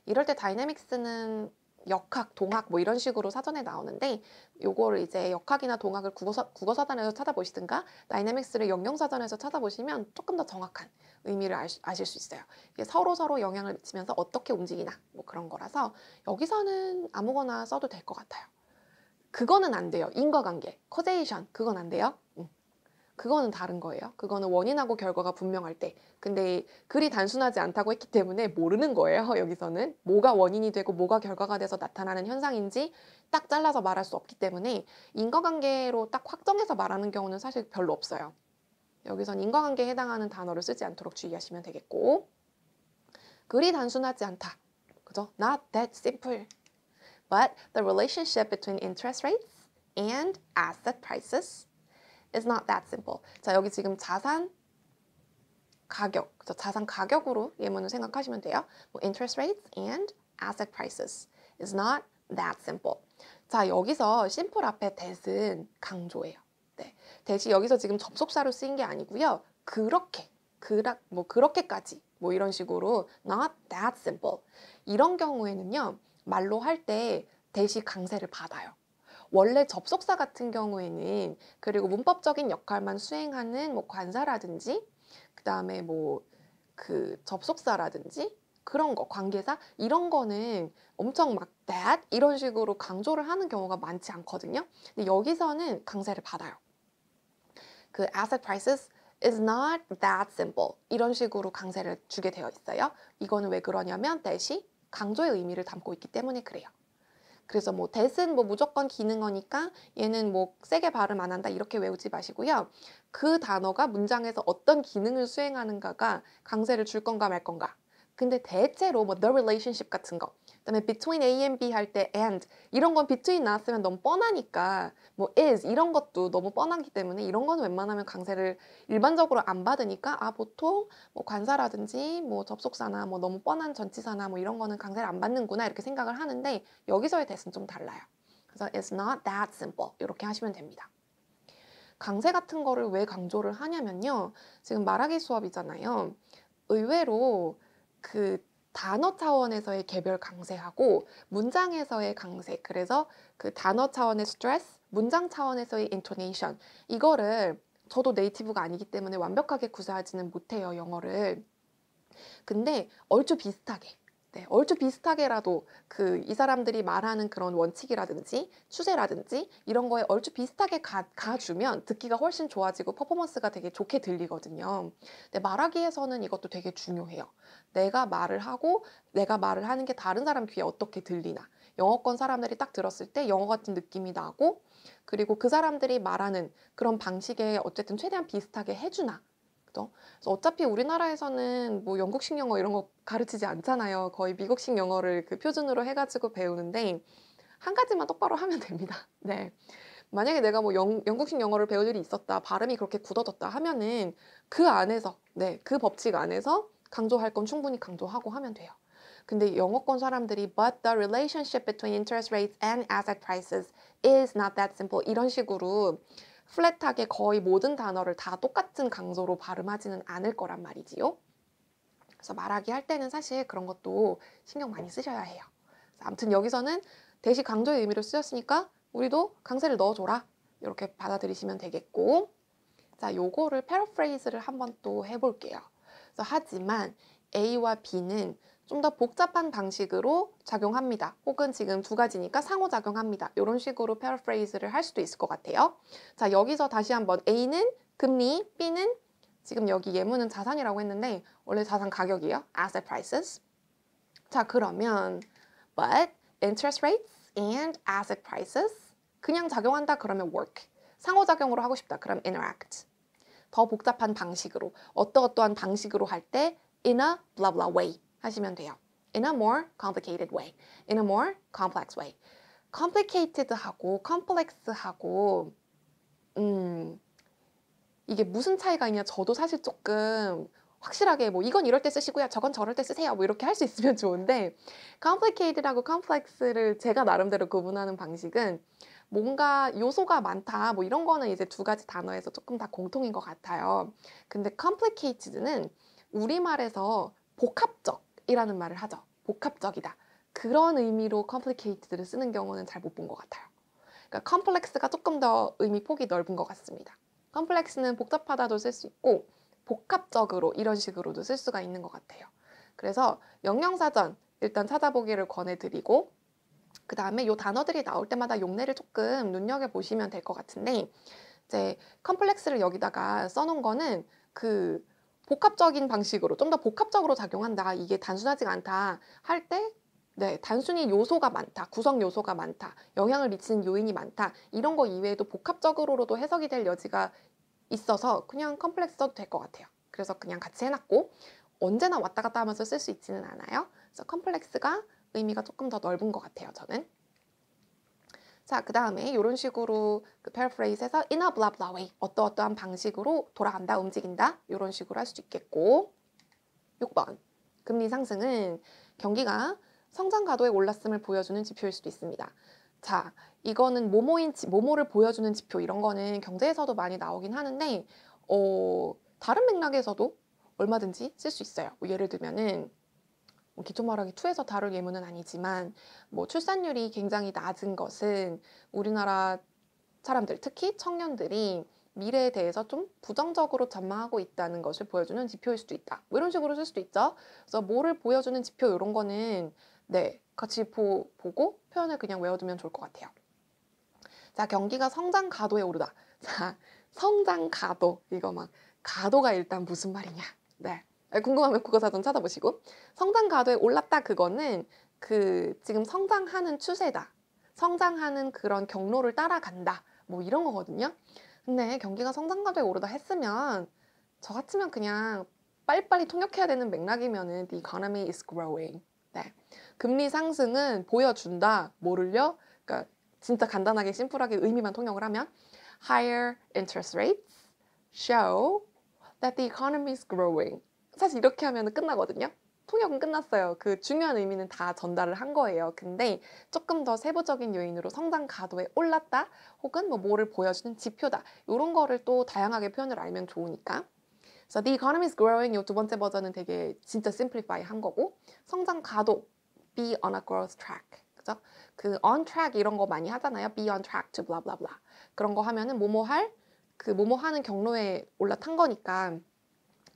이럴 때 dynamics는 역학, 동학 뭐 이런 식으로 사전에 나오는데 요거를 이제 역학이나 동학을 국어사전에서 찾아보시든가 다이내믹스를 영영사전에서 찾아보시면 조금 더 정확한 의미를 아실 수 있어요. 이게 서로 영향을 미치면서 어떻게 움직이나 뭐 그런 거라서 여기서는 아무거나 써도 될 것 같아요. 그거는 안 돼요. 인과관계, causation 그건 안 돼요. 그거는 다른 거예요. 그거는 원인하고 결과가 분명할 때. 근데 글이 단순하지 않다고 했기 때문에 모르는 거예요. 여기서는 뭐가 원인이 되고 뭐가 결과가 돼서 나타나는 현상인지 딱 잘라서 말할 수 없기 때문에 인과관계로 딱 확정해서 말하는 경우는 사실 별로 없어요. 여기선 인과관계에 해당하는 단어를 쓰지 않도록 주의하시면 되겠고 글이 단순하지 않다. 그죠? Not that simple. But the relationship between interest rates and asset prices It's not that simple. 자, 여기 지금 자산 가격, 그래서 자산 가격으로 예문을 생각하시면 돼요. 뭐 interest rates and asset prices. It's not that simple. 자, 여기서 simple 앞에 that은 강조예요. 네. that이 여기서 지금 접속사로 쓰인 게 아니고요. 그렇게, 그렇게까지 뭐 이런 식으로 not that simple. 이런 경우에는요. 말로 할 때 대시 강세를 받아요. 원래 접속사 같은 경우에는 그리고 문법적인 역할만 수행하는 뭐 관사라든지 그다음에 뭐 그 접속사라든지 그런 거, 관계사 이런 거는 엄청 막 that 이런 식으로 강조를 하는 경우가 많지 않거든요. 근데 여기서는 강세를 받아요. 그 asset prices is not that simple 이런 식으로 강세를 주게 되어 있어요. 이거는 왜 그러냐면 that이 강조의 의미를 담고 있기 때문에 그래요. 그래서 뭐 that은 뭐 무조건 기능어니까 얘는 뭐 세게 발음 안 한다 이렇게 외우지 마시고요. 그 단어가 문장에서 어떤 기능을 수행하는가가 강세를 줄 건가 말 건가. 근데 대체로 뭐 the relationship 같은 거, 그다음에 between A and B 할 때 and 이런 건 between 나왔으면 너무 뻔하니까 뭐 is 이런 것도 너무 뻔하기 때문에 이런 거는 웬만하면 강세를 일반적으로 안 받으니까 아 보통 뭐 관사라든지 뭐 접속사나 뭐 너무 뻔한 전치사나 뭐 이런 거는 강세를 안 받는구나 이렇게 생각을 하는데 여기서의 that은 좀 달라요. 그래서 it's not that simple 이렇게 하시면 됩니다. 강세 같은 거를 왜 강조를 하냐면요. 지금 말하기 수업이잖아요. 의외로 그 단어 차원에서의 개별 강세하고 문장에서의 강세, 그래서 그 단어 차원의 스트레스, 문장 차원에서의 intonation 이거를 저도 네이티브가 아니기 때문에 완벽하게 구사하지는 못해요, 영어를. 근데 얼추 비슷하게 네, 얼추 비슷하게라도 그 이 사람들이 말하는 그런 원칙이라든지 추세라든지 이런 거에 얼추 비슷하게 가주면 듣기가 훨씬 좋아지고 퍼포먼스가 되게 좋게 들리거든요. 근데 말하기에서는 이것도 되게 중요해요. 내가 말을 하고 내가 말을 하는 게 다른 사람 귀에 어떻게 들리나. 영어권 사람들이 딱 들었을 때 영어 같은 느낌이 나고 그리고 그 사람들이 말하는 그런 방식에 어쨌든 최대한 비슷하게 해주나. 그래서 어차피 우리나라에서는 뭐 영국식 영어 이런 거 가르치지 않잖아요. 거의 미국식 영어를 그 표준으로 해가지고 배우는데 한 가지만 똑바로 하면 됩니다. 네. 만약에 내가 뭐 영국식 영어를 배울 일이 있었다, 발음이 그렇게 굳어졌다 하면은 그 안에서, 네, 그 법칙 안에서 강조할 건 충분히 강조하고 하면 돼요. 근데 영어권 사람들이 but the relationship between interest rates and asset prices is not that simple 이런 식으로 플랫하게 거의 모든 단어를 다 똑같은 강조로 발음하지는 않을 거란 말이지요. 그래서 말하기 할 때는 사실 그런 것도 신경 많이 쓰셔야 해요. 아무튼 여기서는 대시 강조의 의미로 쓰였으니까 우리도 강세를 넣어줘라 이렇게 받아들이시면 되겠고, 자 요거를 패러프레이즈를 한번 또 해볼게요. 그래서 하지만 A와 B는 좀 더 복잡한 방식으로 작용합니다. 혹은 지금 두 가지니까 상호작용합니다. 이런 식으로 패러프레이즈를 할 수도 있을 것 같아요. 자 여기서 다시 한번 A는 금리, B는 지금 여기 예문은 자산이라고 했는데 원래 자산 가격이에요. asset prices. 자 그러면 but interest rates and asset prices 그냥 작용한다 그러면 work. 상호작용으로 하고 싶다 그럼 interact. 더 복잡한 방식으로 어떠어떠한 방식으로 할 때 in a blah blah way 하시면 돼요. in a more complicated way. in a more complex way. complicated하고 complex하고 이게 무슨 차이가 있냐 저도 사실 조금 확실하게 뭐 이건 이럴 때 쓰시고요 저건 저럴 때 쓰세요 뭐 이렇게 할 수 있으면 좋은데 complicated하고 complex를 제가 나름대로 구분하는 방식은 뭔가 요소가 많다 뭐 이런 거는 이제 두 가지 단어에서 조금 다 공통인 것 같아요. 근데 complicated는 우리말에서 복합적이라는 말을 하죠. 복합적이다. 그런 의미로 complicated를 쓰는 경우는 잘 못 본 것 같아요. 그러니까 complex가 조금 더 의미 폭이 넓은 것 같습니다. 컴플렉스는 복잡하다도 쓸 수 있고 복합적으로 이런 식으로도 쓸 수가 있는 것 같아요. 그래서 영영사전 일단 찾아보기를 권해드리고 그 다음에 요 단어들이 나올 때마다 용례를 조금 눈여겨보시면 될 것 같은데 이제 컴플렉스를 여기다가 써놓은 거는 그 복합적인 방식으로 좀 더 복합적으로 작용한다. 이게 단순하지가 않다 할 때 네, 단순히 요소가 많다, 구성 요소가 많다, 영향을 미치는 요인이 많다 이런 거 이외에도 복합적으로도 해석이 될 여지가 있어서 그냥 컴플렉스 써도 될 것 같아요. 그래서 그냥 같이 해놨고 언제나 왔다 갔다 하면서 쓸 수 있지는 않아요. 그래서 컴플렉스가 의미가 조금 더 넓은 것 같아요, 저는. 자, 그 다음에 이런 식으로 그 paraphrase-에서 in a blah blah way 어떠어떠한 방식으로 돌아간다, 움직인다 이런 식으로 할 수도 있겠고 6번 금리 상승은 경기가 성장 가도에 올랐음을 보여주는 지표일 수도 있습니다. 자, 이거는 모모를 보여주는 지표 이런 거는 경제에서도 많이 나오긴 하는데 다른 맥락에서도 얼마든지 쓸 수 있어요. 뭐 예를 들면은 뭐 기초 말하기 2에서 다룰 예문은 아니지만 뭐 출산율이 굉장히 낮은 것은 우리나라 사람들, 특히 청년들이 미래에 대해서 좀 부정적으로 전망하고 있다는 것을 보여주는 지표일 수도 있다. 뭐 이런 식으로 쓸 수도 있죠. 그래서 뭐를 보여주는 지표 이런 거는 네, 같이 보고 표현을 그냥 외워두면 좋을 것 같아요. 자, 경기가 성장 가도에 오르다. 자, 성장 가도. 이거 막 가도가 일단 무슨 말이냐. 네. 궁금하면 국어사전 찾아보시고. 성장 가도에 올랐다 그거는 그 지금 성장하는 추세다. 성장하는 그런 경로를 따라간다. 뭐 이런 거거든요. 근데 경기가 성장 가도에 오르다 했으면 저 같으면 그냥 빨리빨리 통역해야 되는 맥락이면은 the economy is growing. 네. 금리 상승은 보여준다. 뭐를요? 그러니까 진짜 간단하게 심플하게 의미만 통역을 하면 higher interest rates show that the economy is growing. 사실 이렇게 하면 끝나거든요. 통역은 끝났어요. 그 중요한 의미는 다 전달을 한 거예요. 근데 조금 더 세부적인 요인으로 성장 가도에 올랐다 혹은 뭐를 보여주는 지표다. 이런 거를 또 다양하게 표현을 알면 좋으니까. 그래서 the economy is growing 이 두 번째 버전은 되게 진짜 simplify 한 거고 성장 가도 be on a growth track. 그죠? 그 on track 이런 거 많이 하잖아요. be on track to blah blah blah. 그런 거 하면은 뭐뭐 할 그 뭐뭐 하는 경로에 올라탄 거니까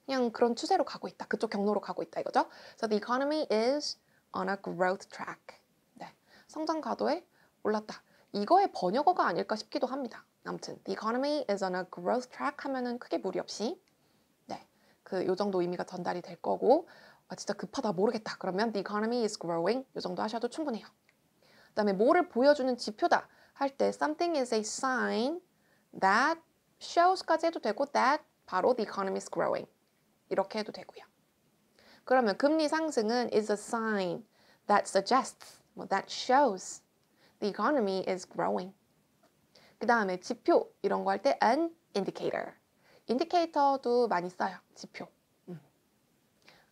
그냥 그런 추세로 가고 있다. 그쪽 경로로 가고 있다 이거죠. So the economy is on a growth track. 네. 성장 가도에 올랐다. 이거의 번역어가 아닐까 싶기도 합니다. 아무튼 the economy is on a growth track 하면은 크게 무리 없이 네. 그 요 정도 의미가 전달이 될 거고 진짜 급하다 모르겠다. 그러면 the economy is growing 요 정도 하셔도 충분해요. 그다음에 뭐를 보여주는 지표다 할 때 something is a sign that shows까지 해도 되고 that 바로 the economy is growing 이렇게 해도 되고요. 그러면 금리 상승은 is a sign that suggests, that shows the economy is growing. 그 다음에 지표 이런 거 할 때 an indicator. 인디케이터도 많이 써요. 지표.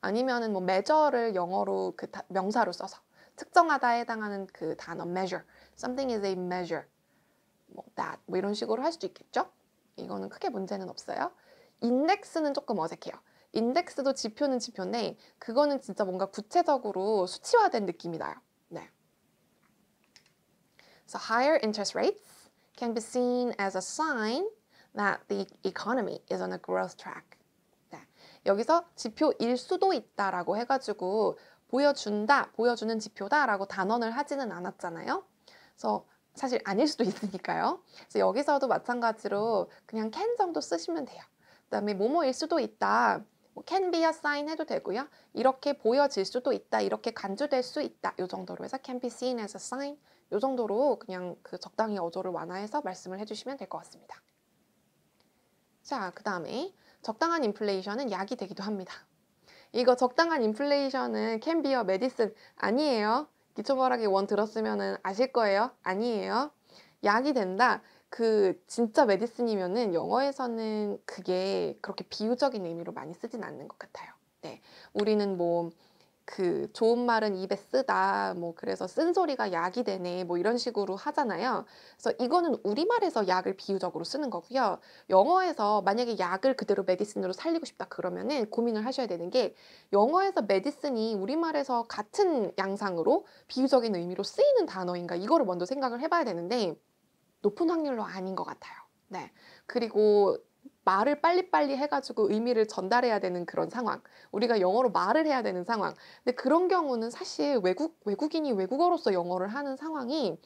아니면은 measure를 영어로 그 명사로 써서 특정하다에 해당하는 그 단어 measure. Something is a measure. that 뭐 이런 식으로 할 수도 있겠죠? 이거는 크게 문제는 없어요. 인덱스는 조금 어색해요. 인덱스도 지표는 지표인데 그거는 진짜 뭔가 구체적으로 수치화된 느낌이 나요. 네. So higher interest rates can be seen as a sign that the economy is on a growth track. 네. 여기서 지표일 수도 있다라고 해가지고 보여준다, 보여주는 지표다라고 단언을 하지는 않았잖아요. 그래서 사실 아닐 수도 있으니까요. 그래서 여기서도 마찬가지로 그냥 can 정도 쓰시면 돼요. 그다음에 뭐뭐일 수도 있다. can be a sign 해도 되고요. 이렇게 보여질 수도 있다. 이렇게 간주될 수 있다. 이 정도로 해서 can be seen as a sign. 이 정도로 그냥 그 적당히 어조를 완화해서 말씀을 해주시면 될 것 같습니다. 자, 그 다음에 적당한 인플레이션은 약이 되기도 합니다. 이거 적당한 인플레이션은 can be a medicine 아니에요. 기초말하기 1 들었으면 아실 거예요. 아니에요. 약이 된다. 그 진짜 메디슨이면은 영어에서는 그게 그렇게 비유적인 의미로 많이 쓰진 않는 것 같아요. 네. 우리는 뭐 그 좋은 말은 입에 쓰다 그래서 쓴소리가 약이 되네 이런 식으로 하잖아요. 그래서 이거는 우리말에서 약을 비유적으로 쓰는 거고요. 영어에서 만약에 약을 그대로 메디슨으로 살리고 싶다 그러면은 고민을 하셔야 되는 게 영어에서 메디슨이 우리말에서 같은 양상으로 비유적인 의미로 쓰이는 단어인가 이거를 먼저 생각을 해봐야 되는데 높은 확률로 아닌 것 같아요. 네. 그리고 말을 빨리빨리 해가지고 의미를 전달해야 되는 그런 상황. 우리가 영어로 말을 해야 되는 상황. 근데 그런 경우는 사실 외국인이 외국어로서 영어를 하는 상황이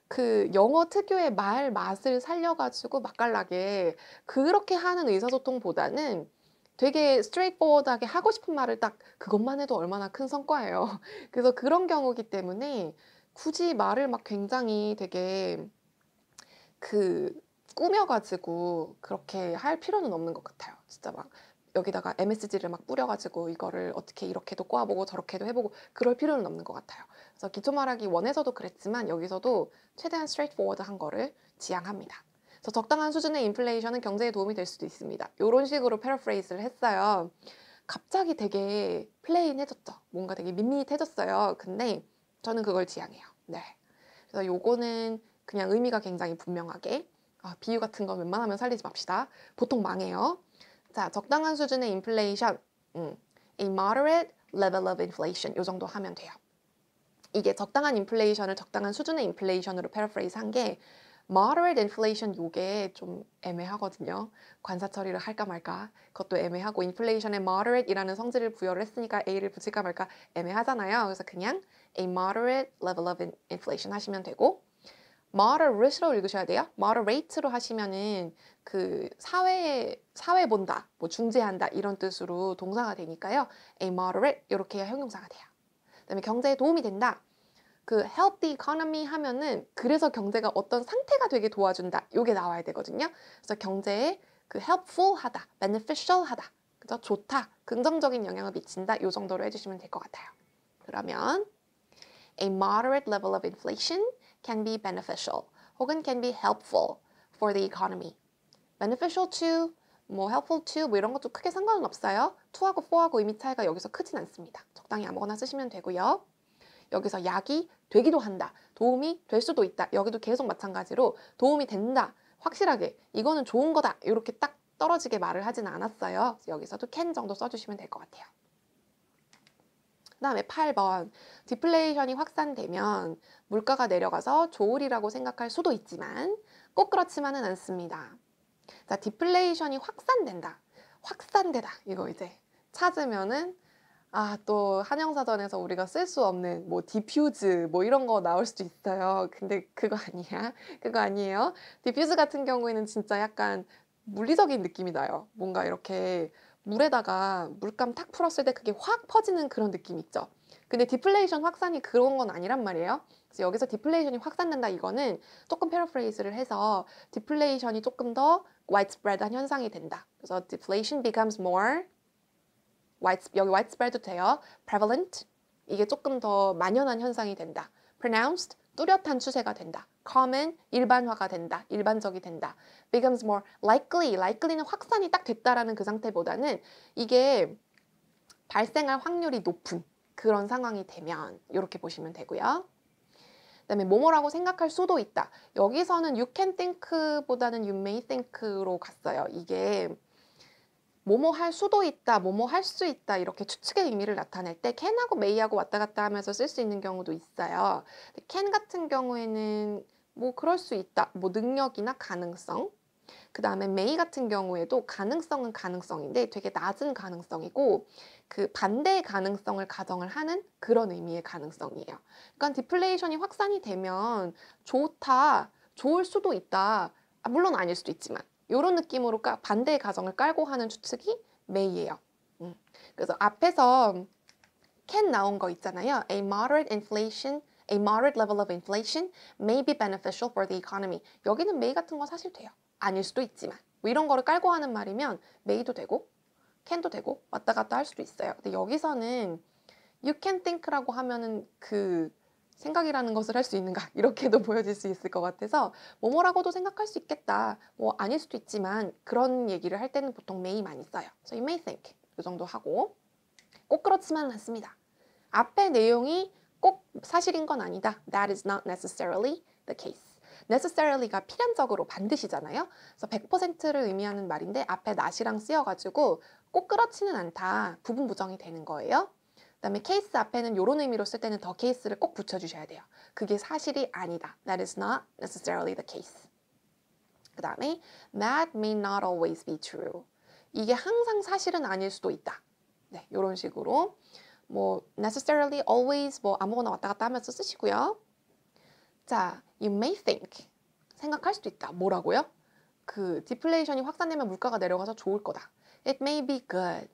그 영어 특유의 말 맛을 살려가지고 맛깔나게 그렇게 하는 의사소통보다는 되게 straightforward하게 하고 싶은 말을 딱 그것만 해도 얼마나 큰 성과예요. 그래서 그런 경우기 때문에 굳이 말을 막 굉장히 되게 그 꾸며가지고 그렇게 할 필요는 없는 것 같아요. 진짜 막 여기다가 MSG를 막 뿌려가지고 이거를 어떻게 이렇게도 꼬아보고 저렇게도 해보고 그럴 필요는 없는 것 같아요. 그래서 기초 말하기 1에서도 그랬지만 여기서도 최대한 straightforward한 거를 지향합니다. 그래서 적당한 수준의 인플레이션은 경제에 도움이 될 수도 있습니다. 이런 식으로 패러프레이즈를 했어요. 갑자기 되게 플레인해졌죠. 뭔가 되게 밋밋해졌어요. 근데 저는 그걸 지향해요. 네. 그래서 요거는 그냥 의미가 굉장히 분명하게 비유 같은 건 웬만하면 살리지 맙시다. 보통 망해요. 자, 적당한 수준의 인플레이션, a moderate level of inflation 요 정도 하면 돼요. 이게 적당한 인플레이션을 적당한 수준의 인플레이션으로 패러프레이즈 한 게 moderate inflation 요게 좀 애매하거든요. 관사 처리를 할까 말까 그것도 애매하고 인플레이션에 moderate이라는 성질을 부여를 했으니까 A를 붙일까 말까 애매하잖아요. 그래서 그냥 a moderate level of inflation 하시면 되고 moderate로 읽으셔야 돼요. moderate로 하시면은 그 사회 본다, 뭐 중재한다 이런 뜻으로 동사가 되니까요. a moderate 이렇게 해야 형용사가 돼요. 그다음에 경제에 도움이 된다. 그 help the economy 하면은 그래서 경제가 어떤 상태가 되게 도와준다. 요게 나와야 되거든요. 그래서 경제에 그 helpful 하다, beneficial 하다. 그죠? 좋다, 긍정적인 영향을 미친다. 요 정도로 해주시면 될 것 같아요. 그러면 a moderate level of inflation can be beneficial 혹은 can be helpful for the economy. beneficial to, 뭐 helpful to 뭐 이런 것도 크게 상관은 없어요. to하고 for하고 의미 차이가 여기서 크진 않습니다. 적당히 아무거나 쓰시면 되고요. 여기서 약이 되기도 한다. 도움이 될 수도 있다. 여기도 계속 마찬가지로 도움이 된다. 확실하게 이거는 좋은 거다. 이렇게 딱 떨어지게 말을 하진 않았어요. 여기서도 can 정도 써주시면 될 것 같아요. 그 다음에 8번 디플레이션이 확산되면 물가가 내려가서 좋으리라고 생각할 수도 있지만 꼭 그렇지만은 않습니다. 자, 디플레이션이 확산된다. 확산되다. 이거 이제 찾으면은 또 한영사전에서 우리가 쓸 수 없는 뭐 디퓨즈 뭐 이런 거 나올 수도 있어요. 근데 그거 아니야. 그거 아니에요. 디퓨즈 같은 경우에는 진짜 약간 물리적인 느낌이 나요. 뭔가 이렇게 물에다가 물감 탁 풀었을 때 그게 확 퍼지는 그런 느낌 있죠. 근데 디플레이션 확산이 그런 건 아니란 말이에요. 그래서 여기서 디플레이션이 확산된다 이거는 조금 패러프레이즈를 해서 디플레이션이 조금 더 widespread한 현상이 된다. 그래서 deflation becomes more 여기 widespread도 돼요. prevalent 이게 조금 더 만연한 현상이 된다. pronounced 뚜렷한 추세가 된다. common 일반화가 된다. 일반적이 된다. becomes more likely는 확산이 딱 됐다라는 그 상태보다는 이게 발생할 확률이 높은 그런 상황이 되면 이렇게 보시면 되고요. 그다음에 뭐뭐라고 생각할 수도 있다. 여기서는 you can think보다는 you may think로 갔어요. 이게 뭐뭐 할 수도 있다, 뭐뭐 할 수 있다 이렇게 추측의 의미를 나타낼 때 can하고 may하고 왔다 갔다 하면서 쓸 수 있는 경우도 있어요. can 같은 경우에는 뭐 그럴 수 있다, 뭐 능력이나 가능성. 그 다음에 may 같은 경우에도 가능성은 가능성인데 되게 낮은 가능성이고 그 반대의 가능성을 가정을 하는 그런 의미의 가능성이에요. 그러니까 디플레이션이 확산이 되면 좋다, 좋을 수도 있다. 물론 아닐 수도 있지만 이런 느낌으로 반대의 가정을 깔고 하는 추측이 may예요. 그래서 앞에서 can 나온 거 있잖아요. A moderate level of inflation may be beneficial for the economy. 여기는 may 같은 거 사실 돼요. 아닐 수도 있지만 뭐 이런 거를 깔고 하는 말이면 may도 되고 can도 되고 왔다 갔다 할 수도 있어요. 근데 여기서는 you can think라고 하면은 그 생각이라는 것을 할 수 있는가 이렇게도 보여질 수 있을 것 같아서 뭐뭐라고도 생각할 수 있겠다. 뭐 아닐 수도 있지만 그런 얘기를 할 때는 보통 may 많이 써요. So you may think 이 정도 하고 꼭 그렇지만은 않습니다. 앞의 내용이 꼭 사실인 건 아니다. That is not necessarily the case. necessarily가 필연적으로 반드시잖아요. 그래서 100%를 의미하는 말인데 앞에 not이랑 쓰여가지고 꼭 그렇지는 않다. 부분 부정이 되는 거예요. 그다음에 case 앞에는 이런 의미로 쓸 때는 더 case를 꼭 붙여주셔야 돼요. 그게 사실이 아니다. That is not necessarily the case. 그 다음에 that may not always be true. 이게 항상 사실은 아닐 수도 있다. 네, 이런 식으로 뭐 necessarily, always 뭐 아무거나 왔다 갔다 하면서 쓰시고요. 자, you may think 생각할 수도 있다. 뭐라고요? 그 디플레이션이 확산되면 물가가 내려가서 좋을 거다. It may be good.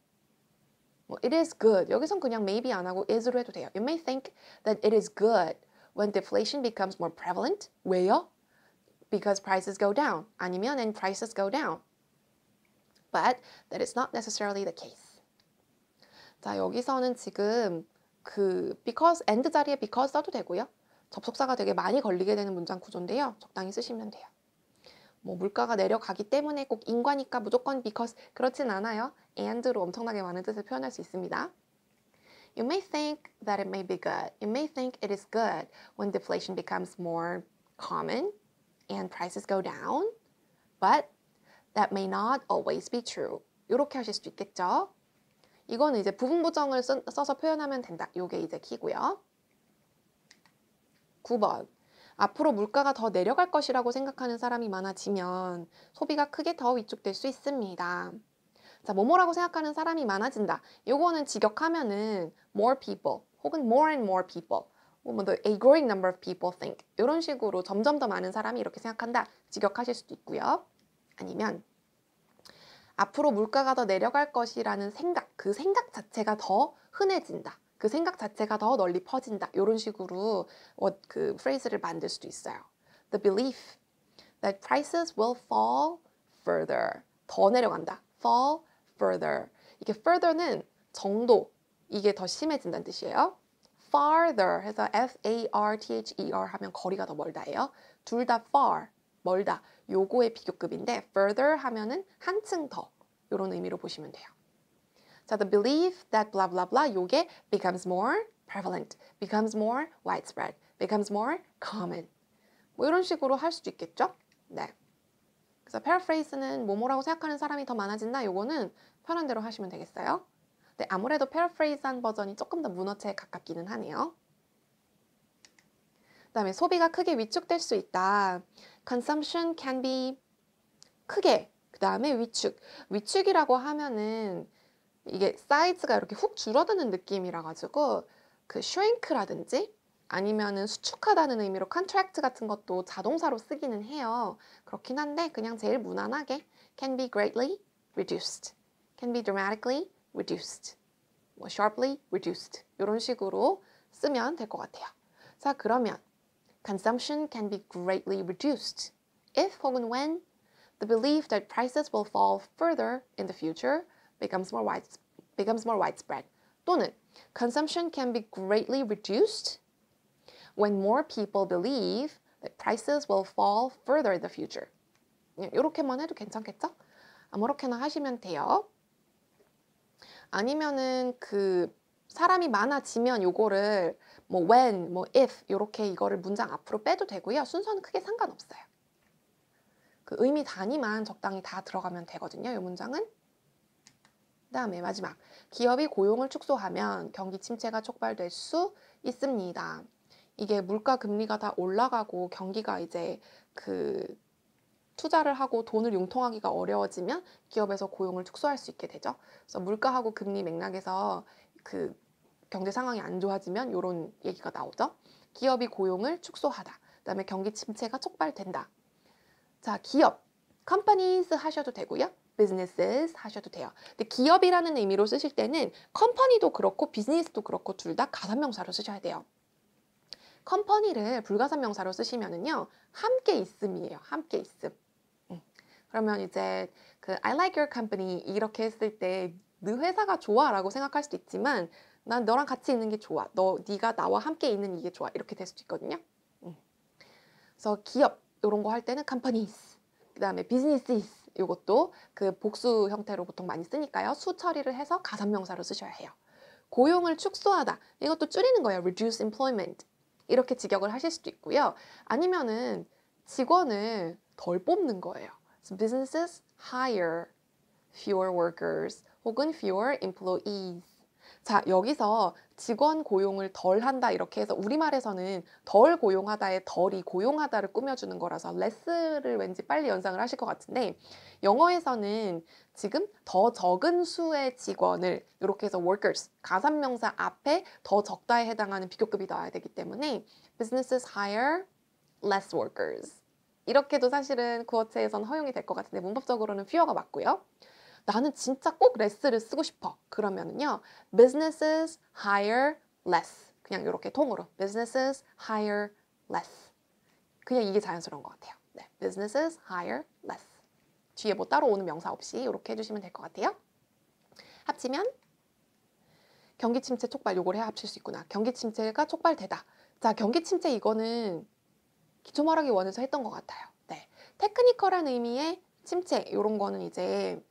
뭐 it is good. 여기선 그냥 maybe 안 하고 is로 해도 돼요. You may think that it is good when deflation becomes more prevalent. 왜요? Because prices go down. 아니면 and prices go down. But that is not necessarily the case. 자, 여기서는 지금 그 because and 자리에 because 써도 되고요. 접속사가 되게 많이 걸리게 되는 문장 구조인데요. 적당히 쓰시면 돼요. 뭐 물가가 내려가기 때문에 꼭 인과니까 무조건 because 그렇진 않아요. and로 엄청나게 많은 뜻을 표현할 수 있습니다. You may think that it may be good. You may think it is good when deflation becomes more common and prices go down. But that may not always be true. 이렇게 하실 수 있겠죠. 이거는 이제 부분부정을 써서 표현하면 된다. 요게 이제 키고요. 9번. 앞으로 물가가 더 내려갈 것이라고 생각하는 사람이 많아지면 소비가 크게 더 위축될 수 있습니다. 자, 뭐뭐라고 생각하는 사람이 많아진다. 요거는 직역하면은 more people 혹은 more and more people 뭐 a growing number of people think 이런 식으로 점점 더 많은 사람이 이렇게 생각한다. 직역하실 수도 있고요. 아니면 앞으로 물가가 더 내려갈 것이라는 생각, 그 생각 자체가 더 흔해진다. 그 생각 자체가 더 널리 퍼진다. 이런 식으로 그 프레이즈를 만들 수도 있어요. The belief that prices will fall further. 더 내려간다. fall further. 이게 further는 정도, 이게 더 심해진다는 뜻이에요. farther 해서 F-A-R-T-H-E-R 하면 거리가 더 멀다예요. 둘 다 far, 멀다. 요거의 비교급인데 further 하면은 한층 더 이런 의미로 보시면 돼요. 자, the belief that blah blah blah 요게 becomes more prevalent, becomes more widespread, becomes more common. 뭐 이런 식으로 할 수도 있겠죠? 네. 그래서 paraphrase는 뭐뭐라고 생각하는 사람이 더 많아진다. 요거는 편한 대로 하시면 되겠어요. 네, 아무래도 paraphrase한 버전이 조금 더 문어체에 가깝기는 하네요. 그다음에 소비가 크게 위축될 수 있다. Consumption can be 크게. 그다음에 위축. 위축이라고 하면은 이게 사이즈가 이렇게 훅 줄어드는 느낌이라 가지고 그 shrink라든지 아니면은 수축하다는 의미로 contract 같은 것도 자동사로 쓰기는 해요. 그렇긴 한데 그냥 제일 무난하게 can be greatly reduced, can be dramatically reduced, 뭐 sharply reduced 이런 식으로 쓰면 될 것 같아요. 자, 그러면 consumption can be greatly reduced if 혹은 when the belief that prices will fall further in the future becomes more widespread. 또는 consumption can be greatly reduced when more people believe that prices will fall further in the future. 이렇게만 해도 괜찮겠죠? 아무렇게나 하시면 돼요. 아니면은 그 사람이 많아지면 요거를 뭐 when, 뭐 if 이렇게 이거를 문장 앞으로 빼도 되고요. 순서는 크게 상관없어요. 그 의미 단위만 적당히 다 들어가면 되거든요. 이 문장은. 그다음에 마지막. 기업이 고용을 축소하면 경기 침체가 촉발될 수 있습니다. 이게 물가 금리가 다 올라가고 경기가 이제 그 투자를 하고 돈을 융통하기가 어려워지면 기업에서 고용을 축소할 수 있게 되죠. 그래서 물가하고 금리 맥락에서 그 경제 상황이 안 좋아지면 이런 얘기가 나오죠. 기업이 고용을 축소하다. 그다음에 경기 침체가 촉발된다. 자, 기업, companies 하셔도 되고요. businesses 하셔도 돼요. 근데 기업이라는 의미로 쓰실 때는 컴퍼니도 그렇고 비즈니스도 그렇고 둘 다 가산명사로 쓰셔야 돼요. 컴퍼니를 불가산명사로 쓰시면은요. 함께 있음이에요. 함께 있음. 그러면 이제 그 I like your company 이렇게 했을 때 네 회사가 좋아라고 생각할 수도 있지만 난 너랑 같이 있는 게 좋아. 네가 나와 함께 있는 이게 좋아. 이렇게 될 수도 있거든요. 그래서 기업 이런 거 할 때는 companies. 그다음에 businesses 이것도 그 복수 형태로 보통 많이 쓰니까요. 수 처리를 해서 가산명사로 쓰셔야 해요. 고용을 축소하다. 이것도 줄이는 거예요. reduce employment. 이렇게 직역을 하실 수도 있고요. 아니면은 직원을 덜 뽑는 거예요. So businesses hire fewer workers 혹은 fewer employees. 자, 여기서 직원 고용을 덜 한다 이렇게 해서 우리말에서는 덜 고용하다의 덜이 고용하다를 꾸며주는 거라서 less를 왠지 빨리 연상을 하실 것 같은데 영어에서는 지금 더 적은 수의 직원을 이렇게 해서 workers, 가산명사 앞에 더 적다에 해당하는 비교급이 나와야 되기 때문에 businesses hire less workers. 이렇게도 사실은 구어체에선 허용이 될 것 같은데 문법적으로는 fewer가 맞고요. 나는 진짜 꼭 less를 쓰고 싶어. 그러면은요. businesses hire less. 그냥 이렇게 통으로 businesses hire less. 그냥 이게 자연스러운 것 같아요. 네. businesses hire less. 뒤에 뭐 따로 오는 명사 없이 이렇게 해주시면 될 것 같아요. 합치면 경기 침체 촉발 요걸 해야 합칠 수 있구나. 경기 침체가 촉발되다. 자, 경기 침체 이거는 기초 말하기 원에서 했던 것 같아요. 네. 테크니컬한 의미의 침체 이런 거는 이제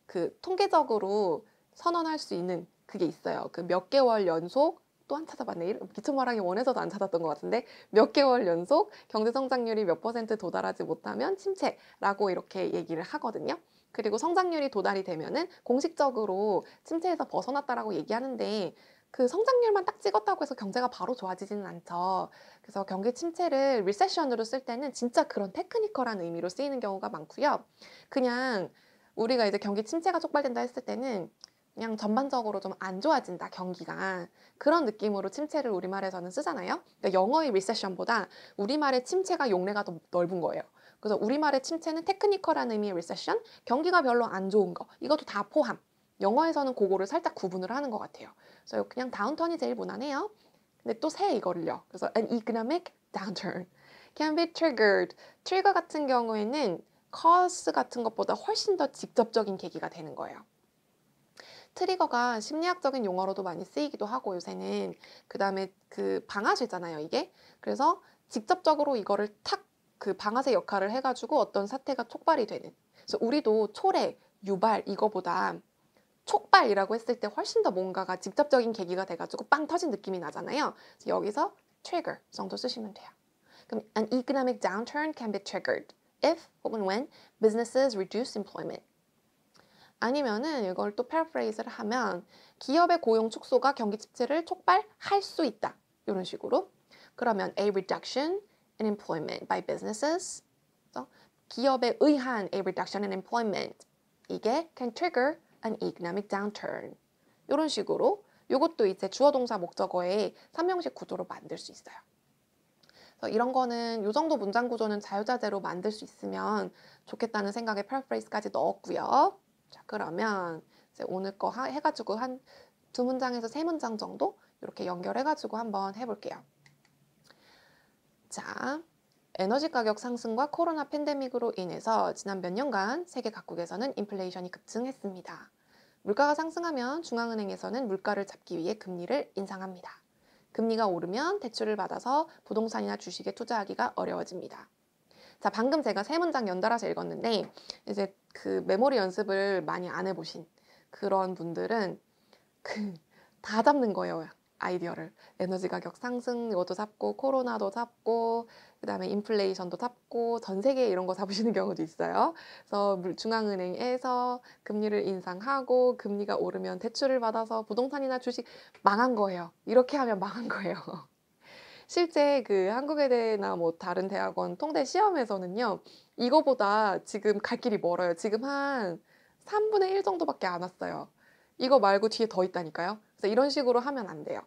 그 통계적으로 선언할 수 있는 그게 있어요. 그 몇 개월 연속 또 안 찾아봤네. 기초 말하기 원에서도 안 찾았던 것 같은데 몇 개월 연속 경제 성장률이 몇 % 도달하지 못하면 침체라고 이렇게 얘기를 하거든요. 그리고 성장률이 도달이 되면은 공식적으로 침체에서 벗어났다라고 얘기하는데 그 성장률만 딱 찍었다고 해서 경제가 바로 좋아지지는 않죠. 그래서 경기 침체를 리세션으로 쓸 때는 진짜 그런 테크니컬한 의미로 쓰이는 경우가 많고요. 그냥 우리가 이제 경기 침체가 촉발된다 했을 때는 그냥 전반적으로 좀 안 좋아진다, 경기가. 그런 느낌으로 침체를 우리말에서는 쓰잖아요. 그러니까 영어의 리세션보다 우리말의 침체가 용례가 더 넓은 거예요. 그래서 우리말의 침체는 테크니컬한 의미의 리세션, 경기가 별로 안 좋은 거, 이것도 다 포함. 영어에서는 그거를 살짝 구분을 하는 것 같아요. 그래서 그냥 다운턴이 제일 무난해요. 근데 또 새 이거를요. 그래서 an economic downturn can be triggered. 트리거 같은 경우에는 cause 같은 것보다 훨씬 더 직접적인 계기가 되는 거예요. 트리거가 심리학적인 용어로도 많이 쓰이기도 하고 요새는 그다음에 그 방아쇠잖아요, 이게. 그래서 직접적으로 이거를 탁 그 방아쇠 역할을 해가지고 어떤 사태가 촉발이 되는. 그래서 우리도 초래, 유발 이거보다 촉발이라고 했을 때 훨씬 더 뭔가가 직접적인 계기가 돼가지고 빵 터진 느낌이 나잖아요. 그래서 여기서 trigger 정도 쓰시면 돼요. 그럼 an economic downturn can be triggered if 혹은 when businesses reduce employment. 아니면은 이걸 또 패러프레이즈를 하면 기업의 고용 축소가 경기 침체를 촉발할 수 있다. 이런 식으로. 그러면 a reduction in employment by businesses. 기업에 의한 a reduction in employment. 이게 can trigger an economic downturn. 이런 식으로 이것도 이제 주어 동사 목적어의 3형식 구조로 만들 수 있어요. 그래서 이런 거는 이 정도 문장 구조는 자유자재로 만들 수 있으면 좋겠다는 생각에 패러프레이즈까지 넣었고요. 자, 그러면 이제 오늘 거 해가지고 한 2문장에서 3문장 정도 이렇게 연결해가지고 한번 해볼게요. 자, 에너지 가격 상승과 코로나 팬데믹으로 인해서 지난 몇 년간 세계 각국에서는 인플레이션이 급증했습니다. 물가가 상승하면 중앙은행에서는 물가를 잡기 위해 금리를 인상합니다. 금리가 오르면 대출을 받아서 부동산이나 주식에 투자하기가 어려워집니다. 자, 방금 제가 3문장 연달아서 읽었는데 이제 그 메모리 연습을 많이 안 해보신 그런 분들은 다 잡는 거예요. 아이디어를. 에너지 가격 상승 이것도 잡고 코로나도 잡고 그다음에 인플레이션도 잡고 전 세계 이런 거 잡으시는 경우도 있어요. 그래서 중앙은행에서 금리를 인상하고 금리가 오르면 대출을 받아서 부동산이나 주식 망한 거예요. 이렇게 하면 망한 거예요. 실제 그 한국외대나 뭐 다른 대학원 통대 시험에서는요. 이거보다 지금 갈 길이 멀어요. 지금 한 3분의 1 정도밖에 안 왔어요. 이거 말고 뒤에 더 있다니까요. 그래서 이런 식으로 하면 안 돼요.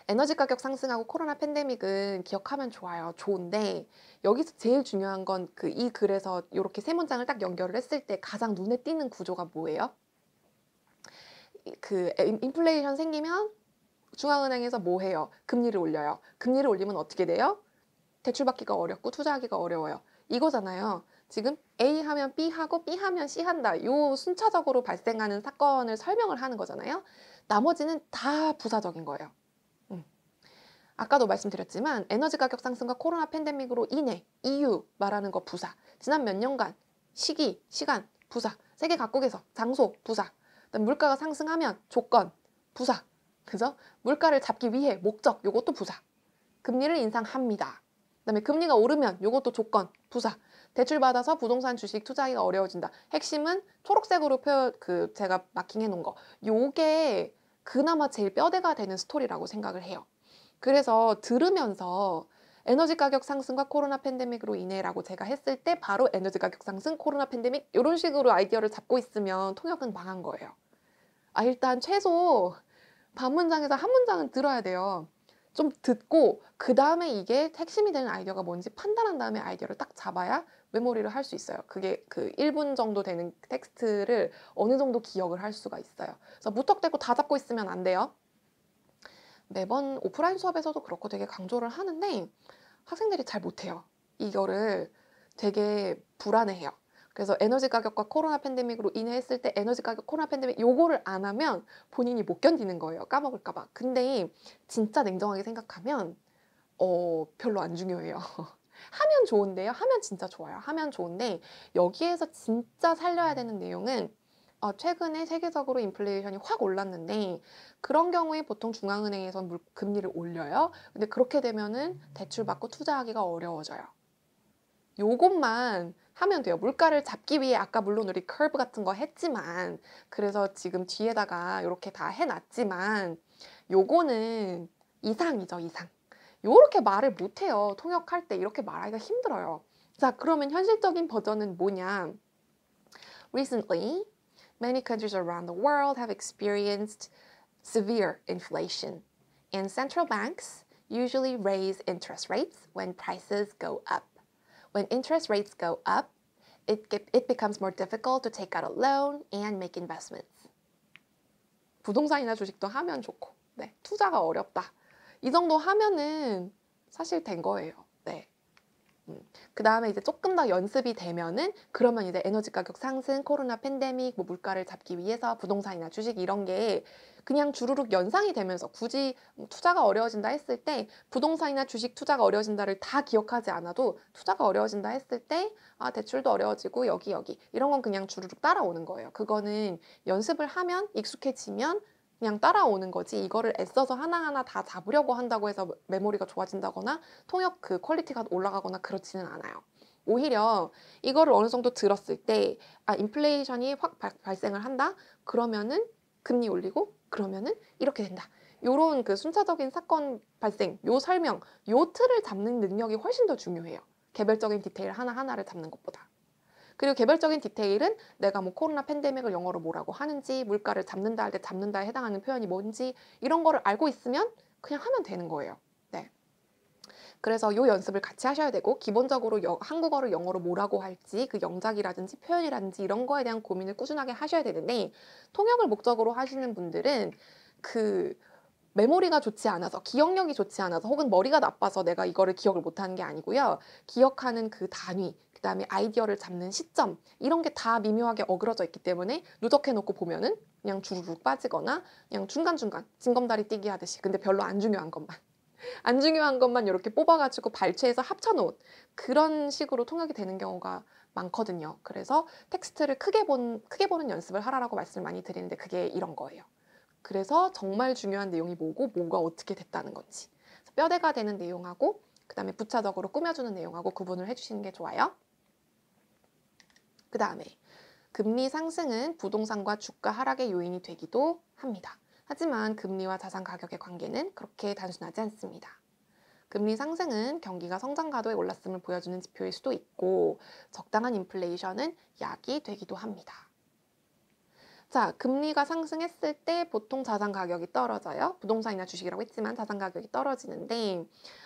에너지 가격 상승하고 코로나 팬데믹은 기억하면 좋아요. 좋은데 여기서 제일 중요한 건 그 이 글에서 이렇게 3문장을 딱 연결을 했을 때 가장 눈에 띄는 구조가 뭐예요? 그 인플레이션 생기면 중앙은행에서 뭐 해요? 금리를 올려요. 금리를 올리면 어떻게 돼요? 대출 받기가 어렵고 투자하기가 어려워요. 이거잖아요. 지금 A 하면 B 하고 B 하면 C 한다. 요 순차적으로 발생하는 사건을 설명을 하는 거잖아요. 나머지는 다 부사적인 거예요. 아까도 말씀드렸지만 에너지 가격 상승과 코로나 팬데믹으로 인해 이유 말하는 거 부사. 지난 몇 년간 시기, 시간, 부사. 세계 각국에서 장소, 부사. 그다음 물가가 상승하면 조건, 부사. 그죠? 물가를 잡기 위해 목적, 요것도 부사. 금리를 인상합니다. 그다음에 금리가 오르면 요것도 조건, 부사. 대출 받아서 부동산 주식 투자하기가 어려워진다. 핵심은 초록색으로 제가 마킹해 놓은 거. 요게 그나마 제일 뼈대가 되는 스토리라고 생각을 해요. 그래서 들으면서 에너지 가격 상승과 코로나 팬데믹으로 인해라고 제가 했을 때 바로 에너지 가격 상승, 코로나 팬데믹 이런 식으로 아이디어를 잡고 있으면 통역은 망한 거예요. 일단 최소 반문장에서 한 문장은 들어야 돼요. 좀 듣고 그 다음에 이게 핵심이 되는 아이디어가 뭔지 판단한 다음에 아이디어를 딱 잡아야 메모리를 할 수 있어요. 그게 그 1분 정도 되는 텍스트를 어느 정도 기억을 할 수가 있어요. 그래서 무턱대고 다 잡고 있으면 안 돼요. 매번 오프라인 수업에서도 그렇고 되게 강조를 하는데 학생들이 잘 못해요. 이거를 되게 불안해해요. 그래서 에너지 가격과 코로나 팬데믹으로 인해 했을 때 에너지 가격, 코로나 팬데믹 요거를 안 하면 본인이 못 견디는 거예요. 까먹을까 봐. 근데 진짜 냉정하게 생각하면 별로 안 중요해요. 하면 좋은데요. 하면 진짜 좋아요. 하면 좋은데 여기에서 진짜 살려야 되는 내용은 최근에 세계적으로 인플레이션이 확 올랐는데 그런 경우에 보통 중앙은행에서 금리를 올려요. 근데 그렇게 되면은 대출 받고 투자하기가 어려워져요. 요것만 하면 돼요. 물가를 잡기 위해 아까 물론 우리 curve 같은 거 했지만 그래서 지금 뒤에다가 이렇게 다 해놨지만 요거는 이상이죠, 이상. 요렇게 말을 못해요. 통역할 때 이렇게 말하기가 힘들어요. 자, 그러면 현실적인 버전은 뭐냐? Recently, many countries around the world have experienced severe inflation, and central banks usually raise interest rates when prices go up. When interest rates go up, it becomes more difficult to take out a loan and make investments. 부동산이나 주식도 하면 좋고, 네, 투자가 어렵다. 이 정도 하면은 사실 된 거예요. 네. 그 다음에 이제 조금 더 연습이 되면은 그러면 이제 에너지 가격 상승, 코로나 팬데믹, 뭐 물가를 잡기 위해서 부동산이나 주식 이런 게 그냥 주르륵 연상이 되면서 굳이 투자가 어려워진다 했을 때 부동산이나 주식 투자가 어려워진다를 다 기억하지 않아도 투자가 어려워진다 했을 때 아, 대출도 어려워지고 여기 이런 건 그냥 주르륵 따라오는 거예요. 그거는 연습을 하면 익숙해지면 그냥 따라오는 거지 이거를 애써서 하나하나 다 잡으려고 한다고 해서 메모리가 좋아진다거나 통역 그 퀄리티가 올라가거나 그렇지는 않아요. 오히려 이거를 어느 정도 들었을 때 아, 인플레이션이 확 발생을 한다? 그러면은 금리 올리고 그러면은 이렇게 된다. 요런 그 순차적인 사건 발생, 요 설명, 요 틀을 잡는 능력이 훨씬 더 중요해요. 개별적인 디테일 하나하나를 잡는 것보다. 그리고 개별적인 디테일은 내가 뭐 코로나 팬데믹을 영어로 뭐라고 하는지, 물가를 잡는다 할 때 잡는다에 해당하는 표현이 뭔지 이런 거를 알고 있으면 그냥 하면 되는 거예요. 네. 그래서 요 연습을 같이 하셔야 되고 기본적으로 한국어를 영어로 뭐라고 할지 그 영작이라든지 표현이라든지 이런 거에 대한 고민을 꾸준하게 하셔야 되는데 통역을 목적으로 하시는 분들은 그 메모리가 좋지 않아서 기억력이 좋지 않아서 혹은 머리가 나빠서 내가 이거를 기억을 못하는 게 아니고요. 기억하는 그 단위 그다음에 아이디어를 잡는 시점 이런 게 다 미묘하게 어그러져 있기 때문에 누적해 놓고 보면은 그냥 주르륵 빠지거나 그냥 중간중간 징검다리 뛰기 하듯이 근데 별로 안 중요한 것만 안 중요한 것만 이렇게 뽑아가지고 발췌해서 합쳐놓은 그런 식으로 통역이 되는 경우가 많거든요. 그래서 텍스트를 크게 보는 연습을 하라고 말씀을 많이 드리는데 그게 이런 거예요. 그래서 정말 중요한 내용이 뭐고 뭐가 어떻게 됐다는 건지 뼈대가 되는 내용하고 그 다음에 부차적으로 꾸며주는 내용하고 구분을 해주시는 게 좋아요. 그 다음에 금리 상승은 부동산과 주가 하락의 요인이 되기도 합니다. 하지만 금리와 자산 가격의 관계는 그렇게 단순하지 않습니다. 금리 상승은 경기가 성장 가도에 올랐음을 보여주는 지표일 수도 있고 적당한 인플레이션은 약이 되기도 합니다. 자, 금리가 상승했을 때 보통 자산 가격이 떨어져요. 부동산이나 주식이라고 했지만 자산 가격이 떨어지는데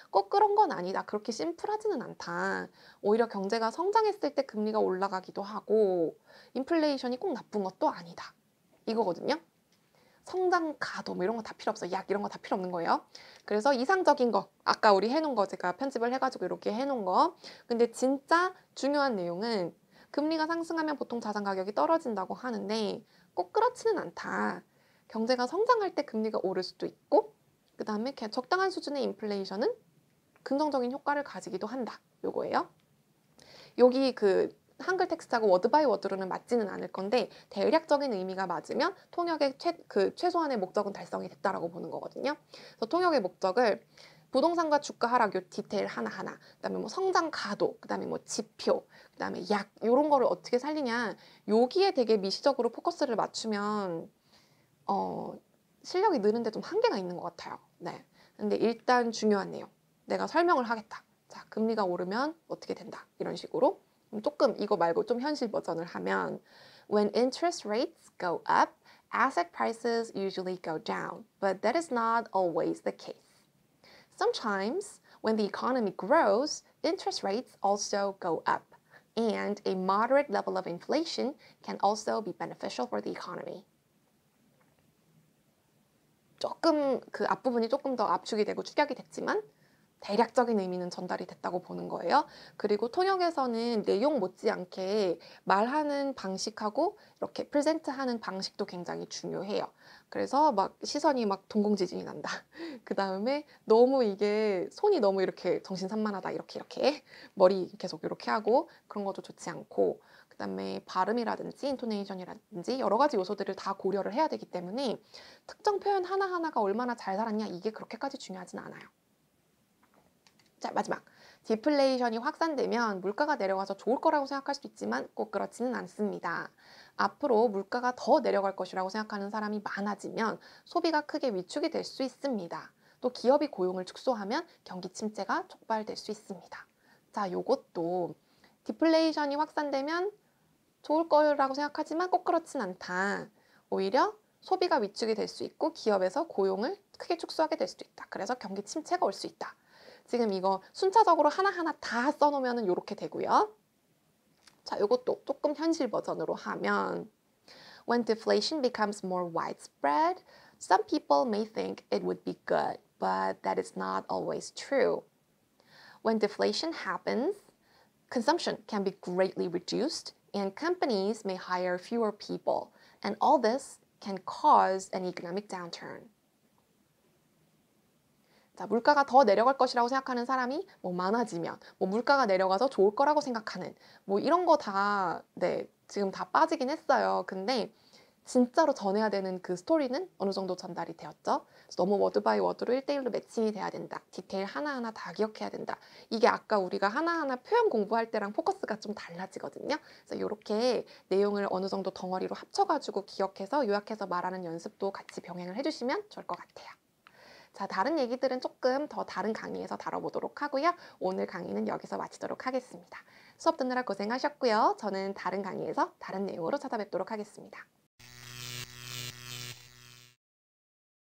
꼭 그런 건 아니다. 그렇게 심플하지는 않다. 오히려 경제가 성장했을 때 금리가 올라가기도 하고 인플레이션이 꼭 나쁜 것도 아니다. 이거거든요. 성장 가도 뭐 이런 거 다 필요 없어. 약 이런 거 다 필요 없는 거예요. 그래서 이상적인 거 아까 우리 해놓은 거 제가 편집을 해가지고 이렇게 해놓은 거 근데 진짜 중요한 내용은 금리가 상승하면 보통 자산 가격이 떨어진다고 하는데 꼭 그렇지는 않다. 경제가 성장할 때 금리가 오를 수도 있고 그 다음에 적당한 수준의 인플레이션은 긍정적인 효과를 가지기도 한다. 요거예요. 여기 그 한글 텍스트하고 워드 바이 워드로는 맞지는 않을 건데 대략적인 의미가 맞으면 통역의 최소한의 목적은 달성이 됐다라고 보는 거거든요. 그래서 통역의 목적을 부동산과 주가 하락 요 디테일 하나하나 그다음에 뭐 성장 가도 그다음에 뭐 지표 그다음에 약 요런 거를 어떻게 살리냐 여기에 되게 미시적으로 포커스를 맞추면 실력이 느는데 좀 한계가 있는 것 같아요. 네. 근데 일단 중요한 내용 내가 설명을 하겠다. 자, 금리가 오르면 어떻게 된다. 이런 식으로 조금 이거 말고 좀 현실 버전을 하면 When interest rates go up, asset prices usually go down, but that is not always the case. Sometimes, when the economy grows, interest rates also go up, and a moderate level of inflation can also be beneficial for the economy. 조금 그 앞부분이 조금 더 압축이 되고 축약이 됐지만 대략적인 의미는 전달이 됐다고 보는 거예요. 그리고 통역에서는 내용 못지않게 말하는 방식하고 이렇게 프레젠트하는 방식도 굉장히 중요해요. 그래서 막 시선이 막 동공지진이 난다. 그 다음에 너무 이게 손이 너무 이렇게 정신산만하다. 이렇게 머리 계속 이렇게 하고 그런 것도 좋지 않고 그 다음에 발음이라든지 인토네이션이라든지 여러 가지 요소들을 다 고려를 해야 되기 때문에 특정 표현 하나하나가 얼마나 잘 살았냐 이게 그렇게까지 중요하진 않아요. 자, 마지막. 디플레이션이 확산되면 물가가 내려가서 좋을 거라고 생각할 수 있지만 꼭 그렇지는 않습니다. 앞으로 물가가 더 내려갈 것이라고 생각하는 사람이 많아지면 소비가 크게 위축이 될 수 있습니다. 또 기업이 고용을 축소하면 경기 침체가 촉발될 수 있습니다. 자, 요것도 디플레이션이 확산되면 좋을 거라고 생각하지만 꼭 그렇진 않다. 오히려 소비가 위축이 될 수 있고 기업에서 고용을 크게 축소하게 될 수도 있다. 그래서 경기 침체가 올 수 있다. 지금 이거 순차적으로 하나하나 다 써놓으면 이렇게 되고요. 자, 이것도 조금 현실 버전으로 하면 When deflation becomes more widespread, some people may think it would be good, but that is not always true. When deflation happens, consumption can be greatly reduced and companies may hire fewer people, and all this can cause an economic downturn. 자, 물가가 더 내려갈 것이라고 생각하는 사람이 많아지면 물가가 내려가서 좋을 거라고 생각하는 이런 거 다 지금 다 빠지긴 했어요. 근데 진짜로 전해야 되는 그 스토리는 어느 정도 전달이 되었죠. 그래서 너무 워드 바이 워드로 1대1로 매칭이 돼야 된다. 디테일 하나하나 다 기억해야 된다. 이게 아까 우리가 하나하나 표현 공부할 때랑 포커스가 좀 달라지거든요. 그래서 이렇게 내용을 어느 정도 덩어리로 합쳐가지고 기억해서 요약해서 말하는 연습도 같이 병행을 해주시면 좋을 것 같아요. 자, 다른 얘기들은 조금 더 다른 강의에서 다뤄보도록 하고요. 오늘 강의는 여기서 마치도록 하겠습니다. 수업 듣느라 고생하셨고요. 저는 다른 강의에서 다른 내용으로 찾아뵙도록 하겠습니다.